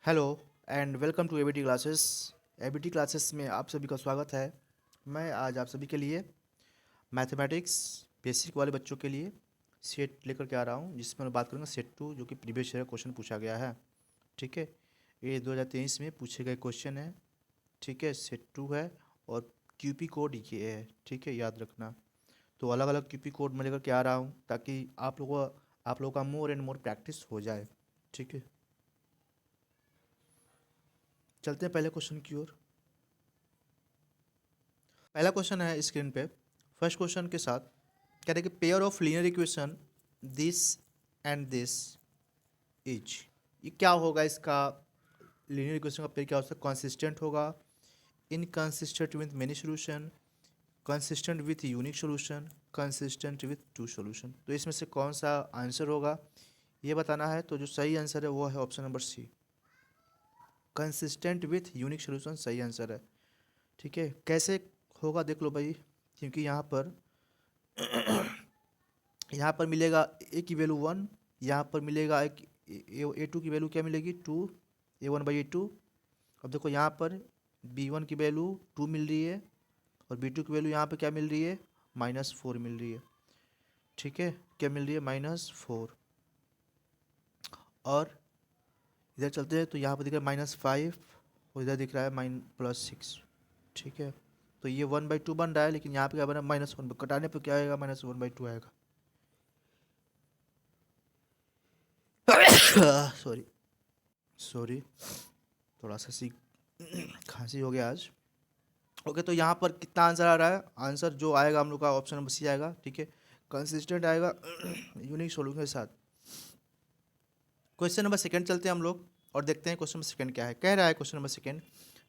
Hello and welcome to ABT classes. ABT classes में आप सभी का स्वागत है। मैं आज आप सभी के लिए मैथमेटिक्स बेसिक वाले बच्चों के लिए सेट लेकर के आ रहा हूँ, जिसमें मैं बात करूँगा सेट टू, जो कि प्रीवियस ईयर क्वेश्चन पूछा गया है। ठीक है, ये 2023 में पूछे गए क्वेश्चन है। ठीक है, सेट टू है और क्यूपी कोड ये है। ठीक है, याद रखना। तो अलग अलग क्यूपी कोड मैं लेकर के आ रहा हूँ ताकि आप लोगों का मोर एंड मोर प्रैक्टिस हो जाए। ठीक है, चलते हैं पहले क्वेश्चन की ओर। पहला क्वेश्चन है स्क्रीन पे। फर्स्ट क्वेश्चन के साथ कह रहे कि pair of linear equation this and this is, ये क्या होगा इसका? लीनियर इक्वेशन का पेयर क्या हो सकता है? कंसिस्टेंट होगा, inconsistent with many solution, consistent with unique solution, consistent with to solution. तो इसमें से कौन सा आंसर होगा ये बताना है। तो जो सही आंसर है वो है option number C, consistent with unique solution सही आंसर है। ठीक है, कैसे होगा देख लो भाई, क्योंकि यहाँ पर मिलेगा ए की वैल्यू वन, यहाँ पर मिलेगा एक ए टू की वैल्यू क्या मिलेगी two, A one by A two. अब देखो यहाँ पर बी वन की वैल्यू टू मिल रही है और बी टू की वैल्यू यहाँ पे क्या मिल रही है, माइनस फोर मिल रही है। ठीक है, क्या मिल रही है, माइनस फोर। और इधर चलते हैं तो यहाँ पर दिख रहा है माइनस फाइव और इधर दिख रहा है प्लस सिक्स। ठीक है, तो ये वन बाई टू बन रहा है, लेकिन यहाँ पे क्या बना, माइनस वन, कटाने पर क्या आएगा, माइनस वन बाई टू आएगा। सॉरी सॉरी, थोड़ा सा सी खांसी हो गया आज। ओके, तो यहाँ पर कितना आंसर आ रहा है? आंसर जो आएगा हम लोग का ऑप्शन नंबर सी आएगा। ठीक है, कंसिस्टेंट आएगा यूनिक सोल्यूशन के साथ। क्वेश्चन नंबर सेकंड चलते हैं हम लोग और देखते हैं क्वेश्चन नंबर सेकंड क्या है। कह रहा है question number second,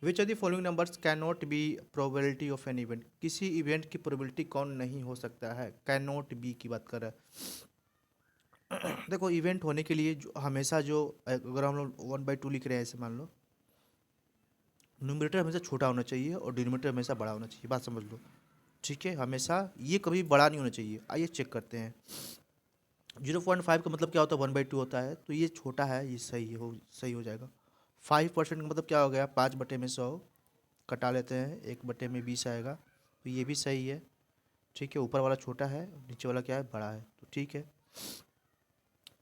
which of the following numbers can not be probability of an event. किसी इवेंट की प्रोबेबिलिटी कौन नहीं हो सकता है, कैन नॉट बी की बात कर रहा है। देखो, इवेंट होने के लिए हमेशा जो, अगर हम लोग वन बाई टू लिख रहे हैं ऐसे मान लो, न्यूमरेटर हमेशा छोटा होना चाहिए और डिनोमिनेटर हमेशा बड़ा होना चाहिए, बात समझ लो। ठीक है, हमेशा ये कभी बड़ा नहीं होना चाहिए। आइए चेक करते हैं। 0.5 का मतलब क्या होता है, वन बाई टू होता है, तो ये छोटा है, ये सही हो जाएगा। 5% का मतलब क्या हो गया, 5/100, कटा लेते हैं, 1/20 आएगा, तो ये भी सही है। ठीक है, ऊपर वाला छोटा है, नीचे वाला क्या है, बड़ा है, तो ठीक है।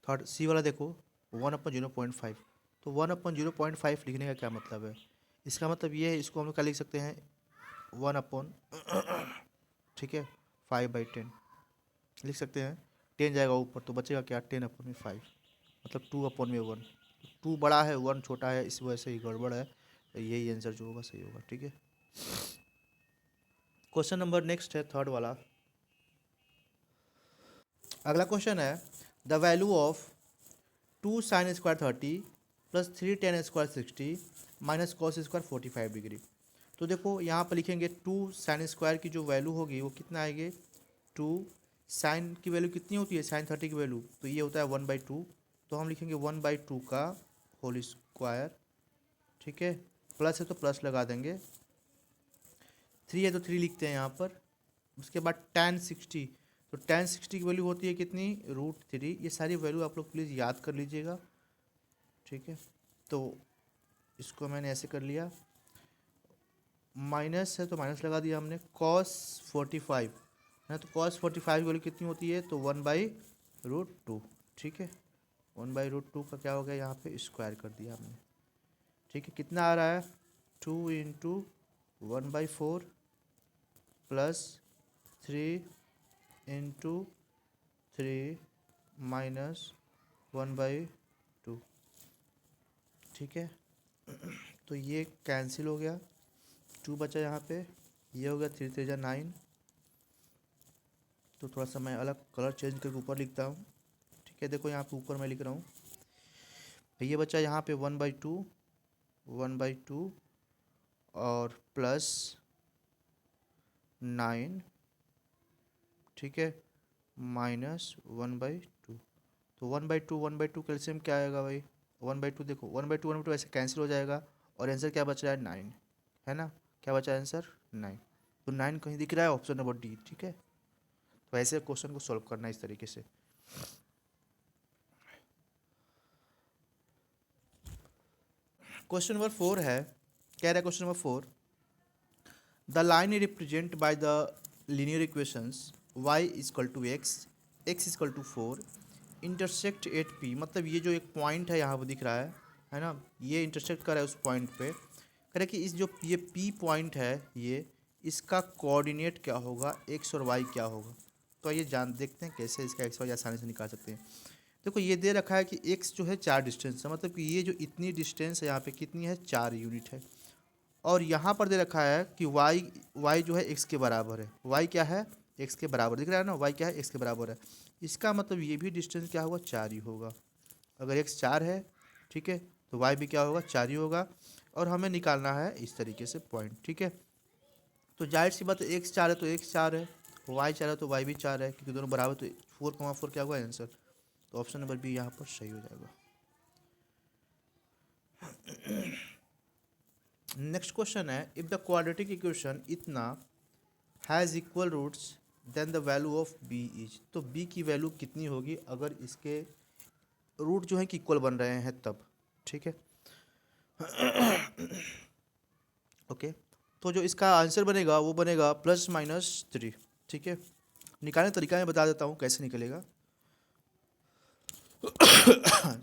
थर्ड सी वाला देखो, 1/0.5, तो 1/0.5 लिखने का क्या मतलब है? इसका मतलब ये है, इसको हम लोग क्या लिख सकते हैं, 1/, ठीक है, 5/10 लिख सकते हैं। 10 जाएगा ऊपर तो बचेगा क्या, 10/5, मतलब 2/1। टू बड़ा है, वन छोटा है, इस वजह से ही गड़बड़ है। यही आंसर जो होगा सही होगा। ठीक है, क्वेश्चन नंबर नेक्स्ट है थर्ड वाला। अगला क्वेश्चन है, the value of 2 sin² 30 plus 3 tan² 60 minus cos² 45 degree. तो देखो यहाँ पर लिखेंगे 2 sin² की जो वैल्यू होगी वो कितना आएगी, 2 sin की वैल्यू कितनी होती है, sin 30 की वैल्यू, तो ये होता है 1/2, तो हम लिखेंगे 1/2 का होल स्क्वायर। ठीक है, प्लस है तो प्लस लगा देंगे, थ्री है तो थ्री लिखते हैं यहाँ पर। उसके बाद tan 60, तो tan 60 की वैल्यू होती है कितनी, √3। ये सारी वैल्यू आप लोग प्लीज़ याद कर लीजिएगा। ठीक है, तो इसको मैंने ऐसे कर लिया, माइनस है तो माइनस लगा दिया हमने, cos 45 है, तो cos 45 की वैल्यू कितनी होती है, तो 1/√2। ठीक है, 1/√2 का क्या हो गया, यहाँ पे स्क्वायर कर दिया हमने। ठीक है, कितना आ रहा है, 2 × 1/4 प्लस 3 × 3 माइनस 1/2। ठीक है, तो ये कैंसिल हो गया, 2 बचा यहाँ पे, ये हो गया 3 × 3 = 9। तो थोड़ा सा मैं अलग कलर चेंज करके ऊपर लिखता हूँ। ठीक है, देखो यहाँ पे ऊपर मैं लिख रहा हूँ, ये बचा यहाँ पे 1/2 और प्लस 9। ठीक है, माइनस 1/2, तो 1/2 कैल्शियम क्या आएगा भाई, 1/2, देखो 1/2 ऐसे कैंसिल हो जाएगा और आंसर क्या बच रहा है, 9, है ना। क्या बचा आंसर, 9, तो 9 कहीं दिख रहा है, ऑप्शन नंबर डी। ठीक है, तो ऐसे क्वेश्चन को सॉल्व करना है इस तरीके से। क्वेश्चन नंबर 4 है, कह रहा है question number 4, the line represent by the linear equations y equal to x equal to 4 intersect at p, मतलब ये जो एक पॉइंट है यहाँ पर दिख रहा है ना, ये इंटरसेक्ट कर रहा है उस पॉइंट पे। कह रहा है कि इस जो ये p पॉइंट है, ये इसका कोऑर्डिनेट क्या होगा, x और y क्या होगा। तो ये जान देखते हैं कैसे इसका x y आसानी से निकाल सकते हैं। देखो ये दे रखा है कि x जो है 4 डिस्टेंस है, मतलब कि ये जो इतनी डिस्टेंस है यहाँ पे कितनी है, 4 यूनिट है। और यहाँ पर दे रखा है कि y जो है x के बराबर है, y क्या है, x के बराबर दिख रहा है ना, y क्या है, x के बराबर है। इसका मतलब ये भी डिस्टेंस क्या होगा, 4 ही होगा। अगर x 4 है, ठीक है, तो y भी क्या होगा, 4 ही होगा। और हमें निकालना है इस तरीके से पॉइंट, ठीक है। तो जाहिर सी बात है, x 4 है तो x 4 है, y 4 है तो y भी 4 है, क्योंकि दोनों बराबर, तो 4,4 क्या होगा आंसर। तो ऑप्शन नंबर बी यहाँ पर सही हो जाएगा। नेक्स्ट क्वेश्चन है, इफ द क्वाड्रेटिक इक्वेशन इतना has equal roots then the value of B is, तो बी की वैल्यू कितनी होगी अगर इसके रूट जो है कि इक्वल बन रहे हैं तब, ठीक है। ओके, तो जो इसका आंसर बनेगा वो बनेगा +-3, ठीक है। निकालने का तरीका मैं बता देता हूँ कैसे निकलेगा।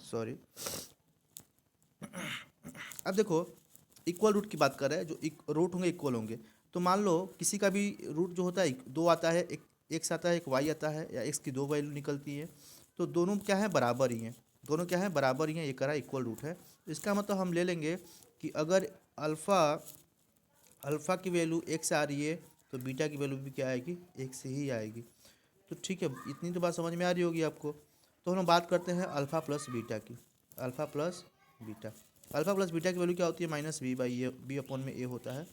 सॉरी। अब देखो, इक्वल रूट की बात कर रहे हैं, जो रूट होंगे इक्वल होंगे। तो मान लो किसी का भी रूट जो होता है 2 आता है, एक एक्स आता है, एक वाई आता है, या एक्स की 2 वैल्यू निकलती है, तो दोनों क्या है, बराबर ही हैं। दोनों क्या है, बराबर ही हैं, ये करा इक्वल रूट है। तो इसका मतलब हम ले लेंगे कि अगर अल्फ़ा की वैल्यू एक्स आ रही है तो बीटा की वैल्यू भी क्या आएगी, एक्स ही आएगी। तो ठीक है, इतनी तो बात समझ में आ रही होगी आपको। तो हम बात करते हैं अल्फ़ा प्लस बीटा की। अल्फ़ा प्लस बीटा की वैल्यू क्या होती है, -b/a, b अपॉन में a होता है।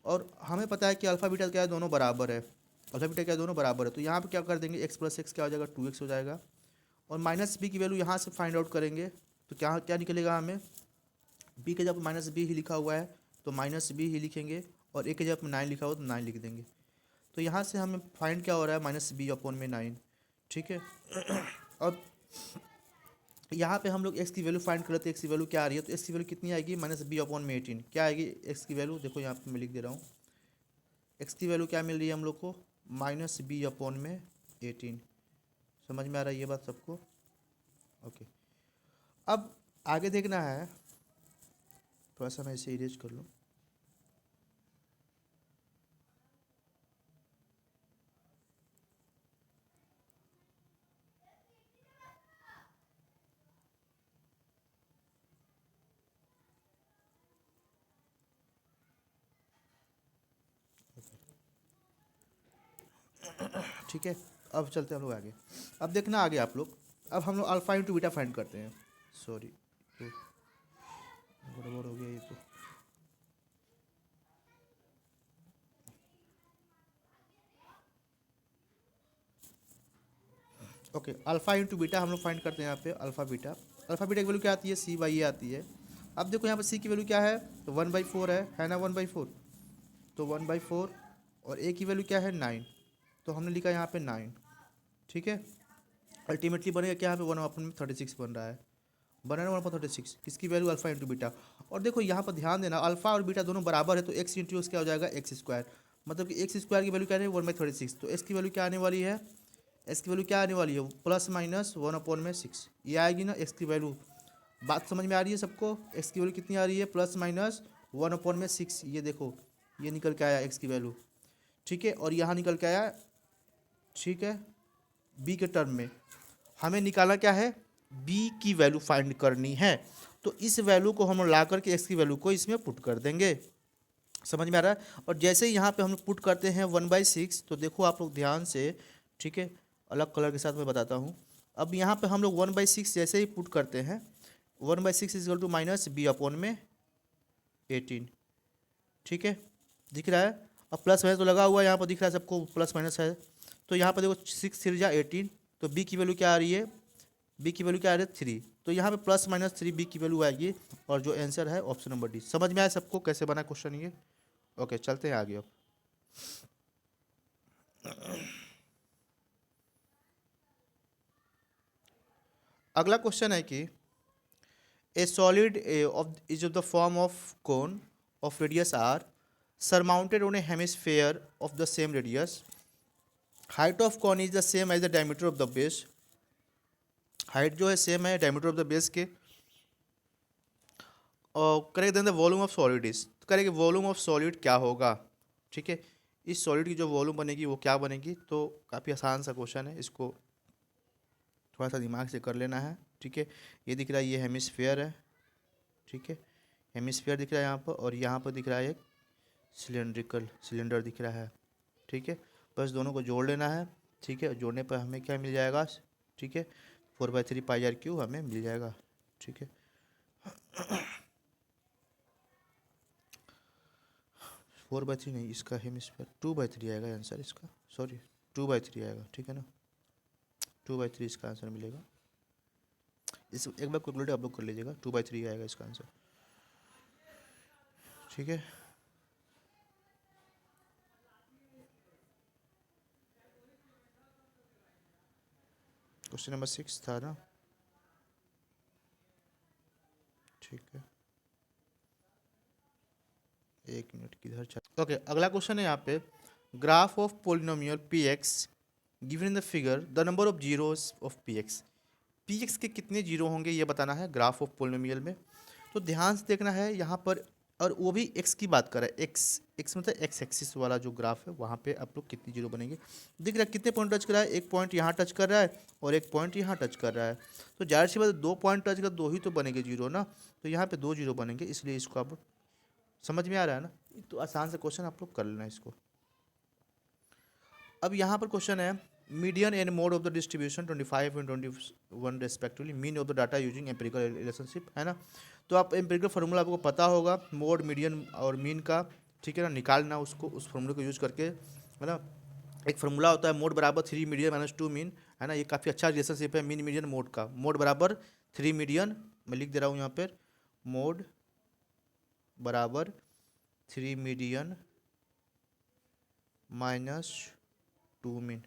और हमें पता है कि अल्फ़ा बीटा क्या है, दोनों बराबर है। अल्फ़ा बीटा क्या है, दोनों बराबर है। तो यहाँ पे क्या कर देंगे, x + x क्या हो जाएगा, 2x हो जाएगा। और -b की वैल्यू यहाँ से फाइंड आउट करेंगे तो क्या क्या निकलेगा हमें, b के जब -b ही लिखा हुआ है तो -b ही लिखेंगे, और a के जब 9 लिखा हुआ तो 9 लिख देंगे। तो यहाँ से हमें फाइंड क्या हो रहा है, -b/9, ठीक है। अब यहाँ पे हम लोग x की वैल्यू फाइंड कर लेते हैं, x की वैल्यू क्या आ रही है, तो x की वैल्यू कितनी आएगी, -b/18 क्या आएगी x की वैल्यू, देखो यहाँ पे मैं लिख दे रहा हूँ। x की वैल्यू क्या मिल रही है हम लोग को, -b/18। समझ में आ रहा है ये बात सबको, ओके। अब आगे देखना है, थोड़ा सा मैं इसे इरेज कर लूँ। ठीक है, अब चलते हैं हम लोग आगे। अब देखना आगे आप लोग, अब हम लोग अल्फ़ा इंटू बीटा फाइंड करते हैं। सॉरी, तो गड़बड़ हो गया ये तो। ओके, अल्फ़ा इंटू बीटा हम लोग फाइंड करते हैं यहाँ पे। अल्फ़ा बीटा की वैल्यू क्या आती है, c/a आती है। अब देखो यहाँ पर c की वैल्यू क्या है, तो 1/4 है ना, 1/4, तो 1/4, और a की वैल्यू क्या है, 9, तो हमने लिखा यहाँ पे 9, ठीक है। अल्टीमेटली बनेगा क्या, यहाँ पे 1/36 बन रहा है, बना है 1/36, किसकी वैल्यू, अल्फ़ा इंटू बीटा। और देखो यहाँ पर ध्यान देना, अल्फ़ा और बीटा दोनों बराबर है, तो x इंटू क्या हो जाएगा, x², मतलब कि x² की वैल्यू क्या है, 1/36, तो x की वैल्यू क्या आने वाली है, x की वैल्यू क्या आने वाली है, +-1/6 ये आएगी ना x की वैल्यू। बात समझ में आ रही है सबको, x की वैल्यू कितनी आ रही है, +-1/6, ये देखो ये निकल के आया x की वैल्यू, ठीक है। और यहाँ निकल के आया, ठीक है, b के टर्म में हमें निकालना क्या है, b की वैल्यू फाइंड करनी है। तो इस वैल्यू को हम ला करके x की वैल्यू को इसमें पुट कर देंगे, समझ में आ रहा है। और जैसे ही यहाँ पे हम पुट करते हैं 1/6, तो देखो आप लोग ध्यान से, ठीक है, अलग कलर के साथ मैं बताता हूँ। अब यहाँ पे हम लोग 1/6 जैसे ही पुट करते हैं, 1/6 इक्वल टू -b/18, ठीक है, दिख रहा है। अब प्लस है तो लगा हुआ है, यहाँ पर दिख रहा है सबको, प्लस माइनस है। तो यहाँ पर देखो 6 3 जा 18, तो b की वैल्यू क्या आ रही है, b की वैल्यू क्या आ रही है, 3, तो यहाँ पे +-3 b की वैल्यू आएगी, और जो आंसर है ऑप्शन नंबर डी। समझ में आया सबको कैसे बना क्वेश्चन ये, ओके। चलते हैं आगे। अब अगला क्वेश्चन है कि A solid is of the form of cone of radius r, surmounted on a hemisphere of the same radius. Height of cone is the same as the diameter of the base. Height जो है same है diameter of the base के. और करेंगे then the volume of solid is, तो करेंगे volume of solid क्या होगा. ठीक है, इस सॉलिड की जो वॉल्यूम बनेगी वो क्या बनेगी. तो काफ़ी आसान सा क्वेश्चन है, इसको थोड़ा सा दिमाग से कर लेना है. ठीक है, ये दिख रहा है, ये हेमिस्फीयर है. ठीक है, हेमिस्फीयर दिख रहा है यहाँ पर, और यहाँ पर दिख रहा है एक सिलेंडर दिख रहा है. ठीक है, बस दोनों को जोड़ लेना है. ठीक है, जोड़ने पर हमें क्या मिल जाएगा. ठीक है, 4/3 पाई आर क्यू हमें मिल जाएगा. ठीक है, 4/3 नहीं, इसका हेमिस्फीयर 2/3 आएगा आंसर इसका. सॉरी, 2/3 आएगा. ठीक है ना, 2/3 इसका आंसर मिलेगा. इस एक बार कैलकुलेटर आप लोग कर लीजिएगा, 2/3 आएगा इसका आंसर. ठीक है, क्वेश्चन नंबर 6 था ना. ठीक है, एक मिनट किधर चल. ओके, अगला क्वेश्चन है यहाँ पे. Graph of polynomial P x given in the figure, the number of zeros of P x. P x के कितने जीरो होंगे ये बताना है ग्राफ ऑफ पोलिनोमियल में. तो ध्यान से देखना है यहाँ पर, और वो भी एक्स की बात कर रहा है. एक्स मतलब एक्स एक्सिस वाला जो ग्राफ है, वहाँ पे आप लोग कितनी जीरो बनेंगे. दिख रहा है कितने पॉइंट टच कर रहा है. एक पॉइंट यहाँ टच कर रहा है और एक पॉइंट यहाँ टच कर रहा है. तो जाहिर सी बात, 2 पॉइंट टच कर, 2 ही तो बनेंगे जीरो ना. तो यहाँ पे 2 जीरो बनेंगे, इसलिए इसको आप समझ में आ रहा है ना. तो आसान से क्वेश्चन आप लोग कर लेना इसको. अब यहाँ पर क्वेश्चन है, median and mode of the distribution 25 and 21 respectively, mean of the data using empirical relationship, है ना. तो आप एम्पिरिकल फार्मूला आपको पता होगा, मोड मीडियन और मीन का. ठीक है ना, निकालना उसको, उस फार्मूले को यूज करके, है ना. एक फार्मूला होता है मोड बराबर 3 मीडियन माइनस 2 मीन, है ना. ये काफ़ी अच्छा रिलेशनशिप है मीन मीडियन मोड का. मोड बराबर 3 मीडियन, मैं लिख दे रहा हूँ यहाँ पर, मोड बराबर 3 मीडियन माइनस 2 मीन,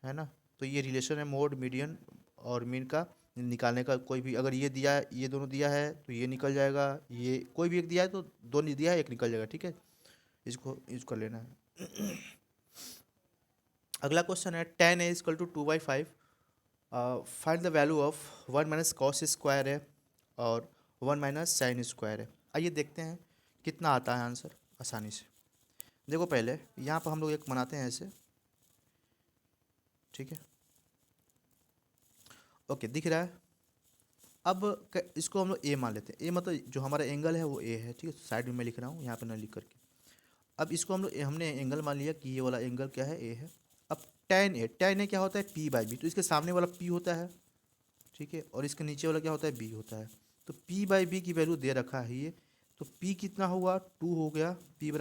है ना. तो ये रिलेशन है मोड मीडियन और मीन का. निकालने का कोई भी, अगर ये दिया है, ये दोनों दिया है तो ये निकल जाएगा. ये कोई भी एक दिया है तो दो नहीं दिया है, एक निकल जाएगा. ठीक है, इसको यूज कर लेना है. अगला क्वेश्चन है, tan a equal to 2/5, find the value of 1 minus cos square है और 1 माइनस साइन स्क्वायर है. आइए देखते हैं कितना आता है आंसर आसानी से. देखो पहले यहाँ पर हम लोग एक बनाते हैं ऐसे. ठीक है, ओके, दिख रहा है. अब इसको हम लोग ए मान लेते हैं. ए मतलब जो हमारा एंगल है वो ए है. ठीक है, साइड में मैं लिख रहा हूँ, यहाँ पे ना लिख करके. अब इसको हम लोग हमने एंगल मान लिया कि ये वाला एंगल क्या है, ए है. अब tan a क्या होता है, p/b. तो इसके सामने वाला p होता है. ठीक है, और इसके नीचे वाला क्या होता है, b होता है. तो p/b की वैल्यू दे रखा है ये. तो p कितना हुआ, 2 हो गया. p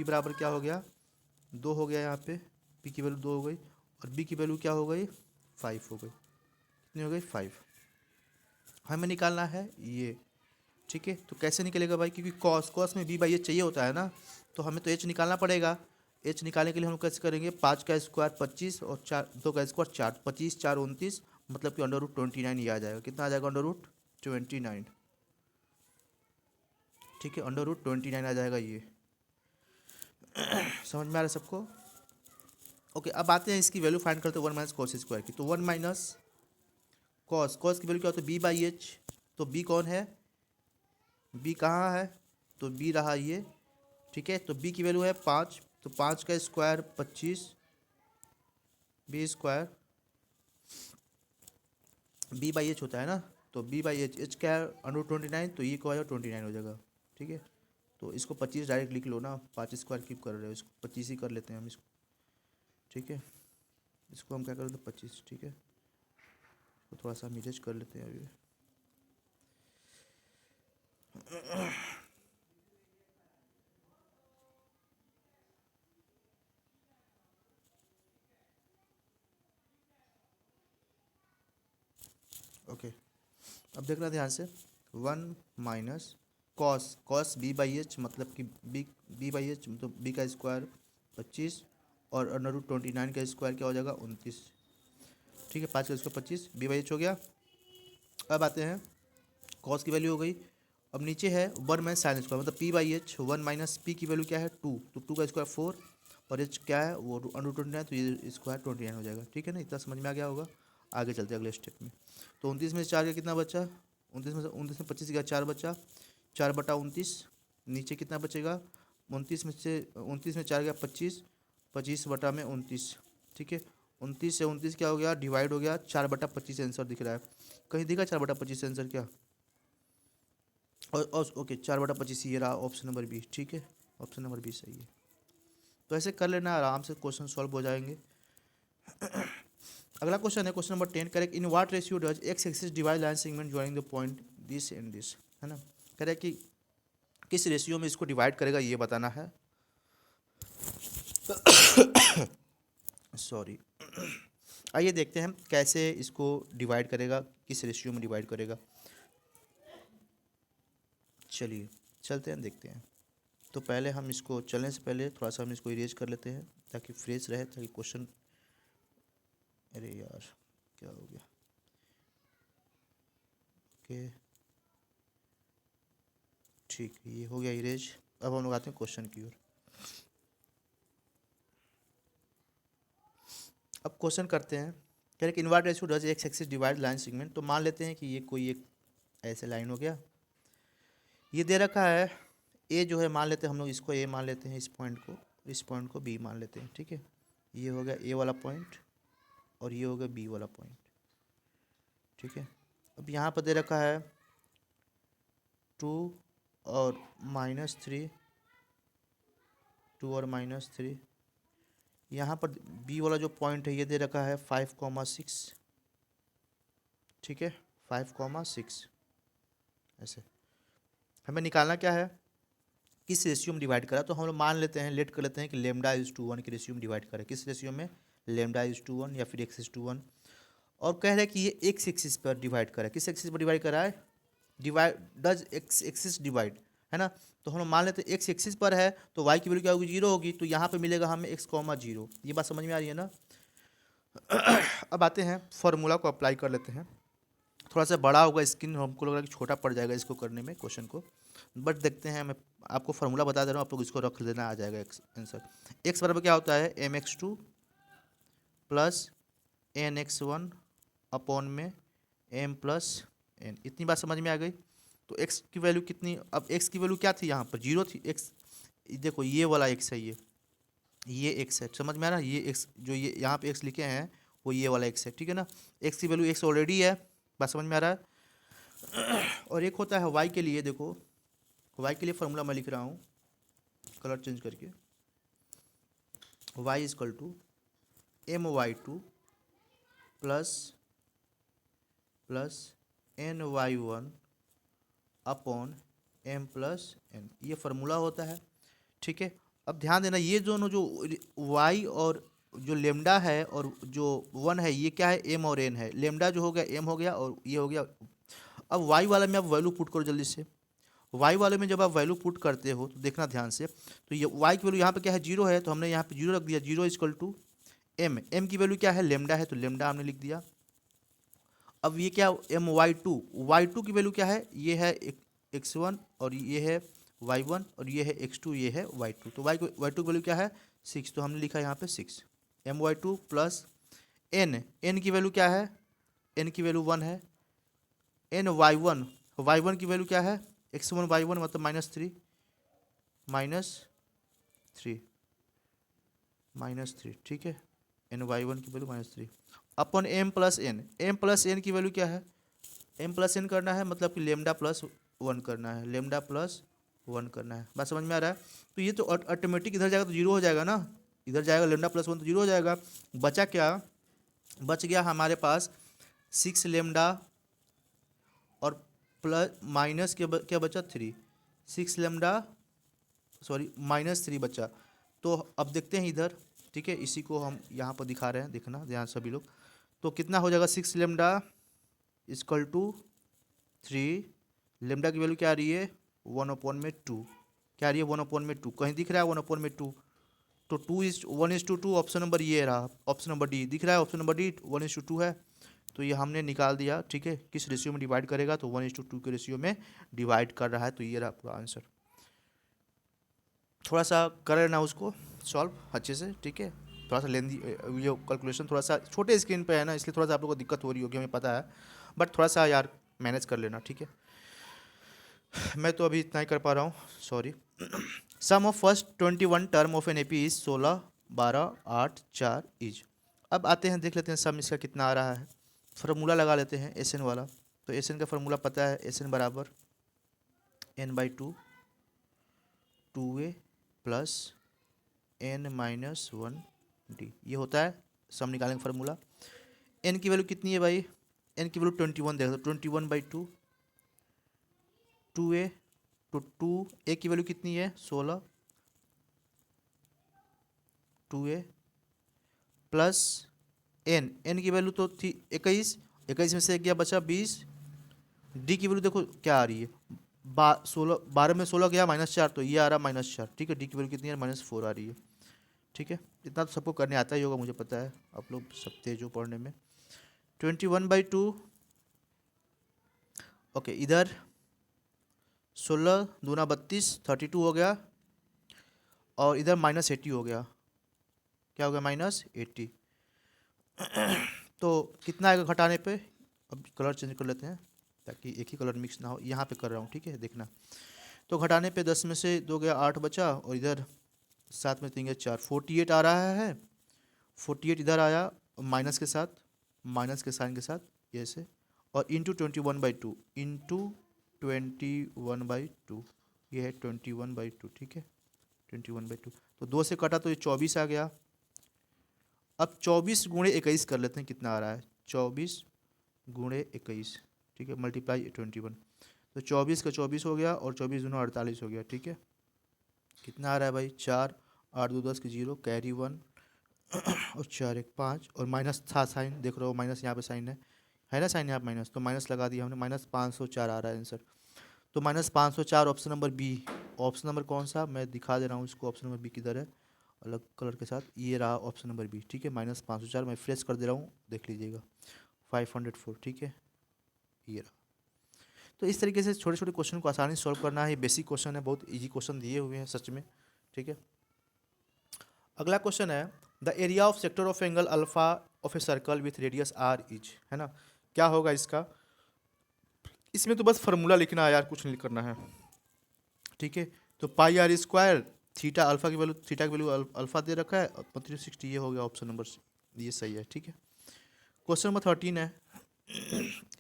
बराबर क्या हो गया, 2 हो गया. यहाँ पे p की वैल्यू 2 हो गई, और b की वैल्यू क्या हो गई, 5 हो गई. कितनी हो गई, 5. हमें निकालना है ये. ठीक है, तो कैसे निकलेगा भाई, क्योंकि कॉस में b/h चाहिए होता है ना. तो हमें तो h निकालना पड़ेगा. h निकालने के लिए हम कैसे करेंगे, 5 का स्क्वायर 25 और 2 का स्क्वायर 4, 25 4 29, मतलब कि √29 ये आ जाएगा. कितना आ जाएगा, √29. ठीक है, √29 आ जाएगा ये. समझ में आ रहा है सबको. ओके, अब आते हैं इसकी वैल्यू फाइंड करते हैं 1 माइनस कॉस स्क्वायर की. तो 1 माइनस कॉस की वैल्यू क्या होता है, b/h. तो b कौन है, b कहाँ है, तो b रहा ये. ठीक है, तो b की वैल्यू है 5. तो 5 का स्क्वायर 25, b स्क्वायर, b/h होता है ना. तो b/h, h क्या है, √29. तो ये क्या हो जाएगा, 29 हो जाएगा. ठीक है, तो इसको 25 डायरेक्ट लिख लो ना, 5 स्क्वायर कीप कर रहे हो, इसको 25 ही कर लेते हैं हम इसको. ठीक है, इसको हम क्या कर रहे थे, 25. ठीक है, तो थोड़ा सा हम इरेज कर लेते हैं अभी. ओके, अब देखना ध्यान से. 1 माइनस कॉस b/h, मतलब कि b/h मतलब b का स्क्वायर 25 और √29 का स्क्वायर क्या हो जाएगा, 29. ठीक है, 5 का स्क्वायर 25, b/h हो गया. अब आते हैं कॉस की वैल्यू हो गई। अब नीचे है 1 - sin² मतलब p/h, 1 - p की वैल्यू क्या है 2, तो 2 का स्क्वायर 4 और h क्या है वो √29, तो ये स्क्वायर 29 हो जाएगा। ठीक है ना, इतना समझ में आ गया होगा। आगे चलते हैं अगले स्टेप में। तो 29 में से 4 का कितना बचा, 29 में 25 गया 4 बचा, 4/29। नीचे कितना बचेगा 29 में 4 गया 25, 25/29। ठीक है, 29 से 29 क्या हो गया डिवाइड हो गया, 4/25 आंसर दिख रहा है। कहीं दिखा 4/25 आंसर क्या? और ओके 4/25 ये रहा ऑप्शन नंबर बी। ठीक है, ऑप्शन नंबर बी सही है। तो ऐसे कर लेना, आराम से क्वेश्चन सॉल्व हो जाएंगे। अगला क्वेश्चन है question number 10। Correct in what ratio does X axis divide line segment joining the point this and this, है ना। करेक्ट कि किस रेशियो में इसको डिवाइड करेगा ये बताना है। सॉरी। आइए देखते हैं कैसे इसको डिवाइड करेगा, किस रेशियो में डिवाइड करेगा। चलिए चलते हैं देखते हैं। तो पहले हम इसको चलने से पहले थोड़ा सा हम इसको इरेज कर लेते हैं ताकि फ्रेश रहे, ताकि क्वेश्चन, अरे यार क्या हो गया, ओके ठीक है ये हो गया इरेज। अब हम लोग आते हैं क्वेश्चन की ओर। अब क्वेश्चन करते हैं। कह रहे कि invert ratio does X axis divide line segment. तो मान लेते हैं कि ये कोई एक ऐसे लाइन हो गया, ये दे रखा है ए जो है, मान लेते हैं हम लोग इसको ए मान लेते हैं, इस पॉइंट को बी मान लेते हैं। ठीक है, ये हो गया ए वाला पॉइंट और ये हो गया बी वाला पॉइंट। ठीक है, अब यहाँ पर दे रखा है 2 और -3, 2 और -3। यहाँ पर बी वाला जो पॉइंट है ये दे रखा है 5,6। ठीक है, 5,6। ऐसे हमें निकालना क्या है, किस रेशियो में डिवाइड करा। तो हम लोग मान लेते हैं, लेट कर लेते हैं कि λ/1 के रेशियो में डिवाइड करें। किस रेशियो में, λ/1 या फिर x/1। और कह रहे हैं कि ये एक्स एक्सिस पर डिवाइड करा है। किस एक्सिस पर डिवाइड करा है, divide does X axis divide, है ना। तो हम लोग मान लेते हैं एक्स एक्सिस पर है तो वाई की वैल्यू क्या होगी 0 होगी, तो यहाँ पे मिलेगा हमें x,0। ये बात समझ में आ रही है ना। अब आते हैं फॉर्मूला को अप्लाई कर लेते हैं। थोड़ा सा बड़ा होगा स्क्रीन, हमको लग रहा है कि छोटा पड़ जाएगा इसको करने में क्वेश्चन को, बट देखते हैं। मैं आपको फार्मूला बता दे रहा हूँ, आप लोग इसको रख लेना, आ जाएगा आंसर। एक्स बराबर क्या होता है mx2 प्लस nx1 अपॉन में m प्लस n। इतनी बात समझ में आ गई। तो x की वैल्यू कितनी, अब x की वैल्यू क्या थी यहाँ पर 0 थी। x देखो ये वाला x है, ये x है, समझ में आ रहा है। ये x जो ये यहाँ पे x लिखे हैं वो ये वाला x है। ठीक है ना, x की वैल्यू x ऑलरेडी है, बात समझ में आ रहा है। और एक होता है y के लिए, देखो y के लिए फार्मूला मैं लिख रहा हूँ कलर चेंज करके, y = my2 plus ny1 upon m plus n, ये फार्मूला होता है। ठीक है, अब ध्यान देना ये दोनों जो y और जो लेमडा है और जो 1 है ये क्या है m और n है। लेमडा जो हो गया m हो गया और ये हो गया। अब y वाले में आप वैल्यू पुट करो जल्दी से। y वाले में जब आप वैल्यू पुट करते हो तो देखना ध्यान से, तो ये y की वैल्यू यहाँ पे क्या है 0 है, तो हमने यहाँ पे 0 रख दिया। 0 = m की वैल्यू क्या है लेमडा है, तो लेमडा हमने लिख दिया। अब ये क्या my2 की वैल्यू क्या है, ये है x1 और ये है y1 और ये है x2, ये है y2। तो y2 की वैल्यू क्या है 6, तो हमने लिखा यहाँ पे 6 my2 प्लस n की वैल्यू क्या है, n की वैल्यू 1 है। y1 की वैल्यू क्या है x1 y1 मतलब -3। ठीक है, ny1 की वैल्यू -3 अपन m प्लस n की वैल्यू क्या है, m प्लस n करना है, मतलब कि λ+1 करना है, λ+1 करना है। बात समझ में आ रहा है। तो ये तो ऑटोमेटिक इधर जाएगा तो 0 हो जाएगा ना, इधर जाएगा λ+1 तो 0 हो जाएगा। बचा क्या, बच गया हमारे पास 6 लेमडा और प्लस माइनस के क्या बचा 3, 6 लेमडा -3 बचा। तो अब देखते हैं इधर, ठीक है, इसी को हम यहाँ पर दिखा रहे हैं, देखना ध्यान सभी लोग। तो कितना हो जाएगा 6 लेमडा = 3, लेमडा की वैल्यू क्या आ रही है 1/2, क्या आ रही है 1/2, कहीं दिख रहा है 1/2, तो 1:2 ऑप्शन नंबर ये रहा, ऑप्शन नंबर डी दिख रहा है, ऑप्शन नंबर डी 1:2 है। तो ये हमने निकाल दिया, ठीक है। किस रेशियो में डिवाइड करेगा, तो 1:2 के रेशियो में डिवाइड कर रहा है। तो ये रहा पूरा आंसर। थोड़ा सा कर लेना उसको सॉल्व अच्छे से, ठीक है। थोड़ा सा लेंदी ये कैलकुलेशन थोड़ा सा छोटे स्क्रीन पे है ना, इसलिए थोड़ा सा आप लोगों को दिक्कत हो रही होगी, हमें पता है, बट थोड़ा सा यार मैनेज कर लेना, ठीक है। मैं तो अभी इतना ही कर पा रहा हूँ, sorry. Sum of first 21 term of an AP is 16, 12, 8, 4 is. अब आते हैं, देख लेते हैं सम इसका कितना आ रहा है। फार्मूला लगा लेते हैं एस एन वाला। तो एस एन का फार्मूला पता है, एस एन बराबर n/2 2a प्लस n-1d, ये होता है सम निकालने का फार्मूला। n की वैल्यू कितनी है भाई, n की वैल्यू 21 देख दो, 21/2 2a, तो 2a की वैल्यू कितनी है 16, 2a प्लस n की वैल्यू तो थी 21, 21 में से एक गया बचा 20, d की वैल्यू देखो क्या आ रही है, 12 में 16 गया -4, तो ये आ रहा -4, ठीक है। d की वैल्यू कितनी है -4 आ रही है, ठीक है। इतना तो सबको करने आता ही होगा, मुझे पता है, आप लोग सब तेज हो पढ़ने में। 21/2, ओके, इधर 16 दूना 32, 32 हो गया, और इधर -80 हो गया, क्या हो गया -80। तो कितना आएगा घटाने पे, अब कलर चेंज कर लेते हैं ताकि एक ही कलर मिक्स ना हो, यहाँ पे कर रहा हूँ, ठीक है, देखना। तो घटाने पे 10 में से 2 गया 8 बचा, और इधर 7 में 3 गया 4, 48 आ रहा है। 48 इधर आया माइनस के साथ, माइनस के साइन के साथ, ये ऐसे, और इंटू 21/2, इंटू 21/2, ये है 21/2, ठीक है, 21/2। तो 2 से कटा तो ये 24 आ गया। अब 24 गुणे 21 कर लेते हैं, कितना आ रहा है, 24 गुणे 21, ठीक है, मल्टीप्लाई 21। तो 24 का 24 हो गया, और 24 दूना 48 हो गया, ठीक है। कितना आ रहा है भाई, 4, 8 2 10 की 0, कैरी 1, और 4 1 5, और माइनस था साइन, देख रहे हो माइनस यहाँ पे साइन है ना, साइन यहाँ पे माइनस, तो माइनस लगा दिया हमने, -504 आ रहा है आंसर। तो -504 option number B. Option number कौन सा, मैं दिखा दे रहा हूँ इसको, ऑप्शन नंबर बी किधर है, अलग कलर के साथ, ये रहा ऑप्शन नंबर बी, ठीक है। -504 मैं फ्रेश कर दे रहा हूँ, देख लीजिएगा, 504, ठीक है, ये रहा। तो इस तरीके से छोटे छोटे क्वेश्चन को आसानी से सॉल्व करना है, ये बेसिक क्वेश्चन है, बहुत इजी क्वेश्चन दिए हुए हैं सच में, ठीक है। अगला क्वेश्चन है, the area of sector of angle alpha of a circle with radius R is, है ना। क्या होगा इसका, इसमें तो बस फार्मूला लिखना है यार, कुछ नहीं करना है, ठीक है। तो πr², थीटा अल्फा की वैल्यू, थीटा की वैल्यू अल्फा दे रखा है, और 360, ये हो गया ऑप्शन नंबर, ये सही है, ठीक है। क्वेश्चन नंबर 13 है,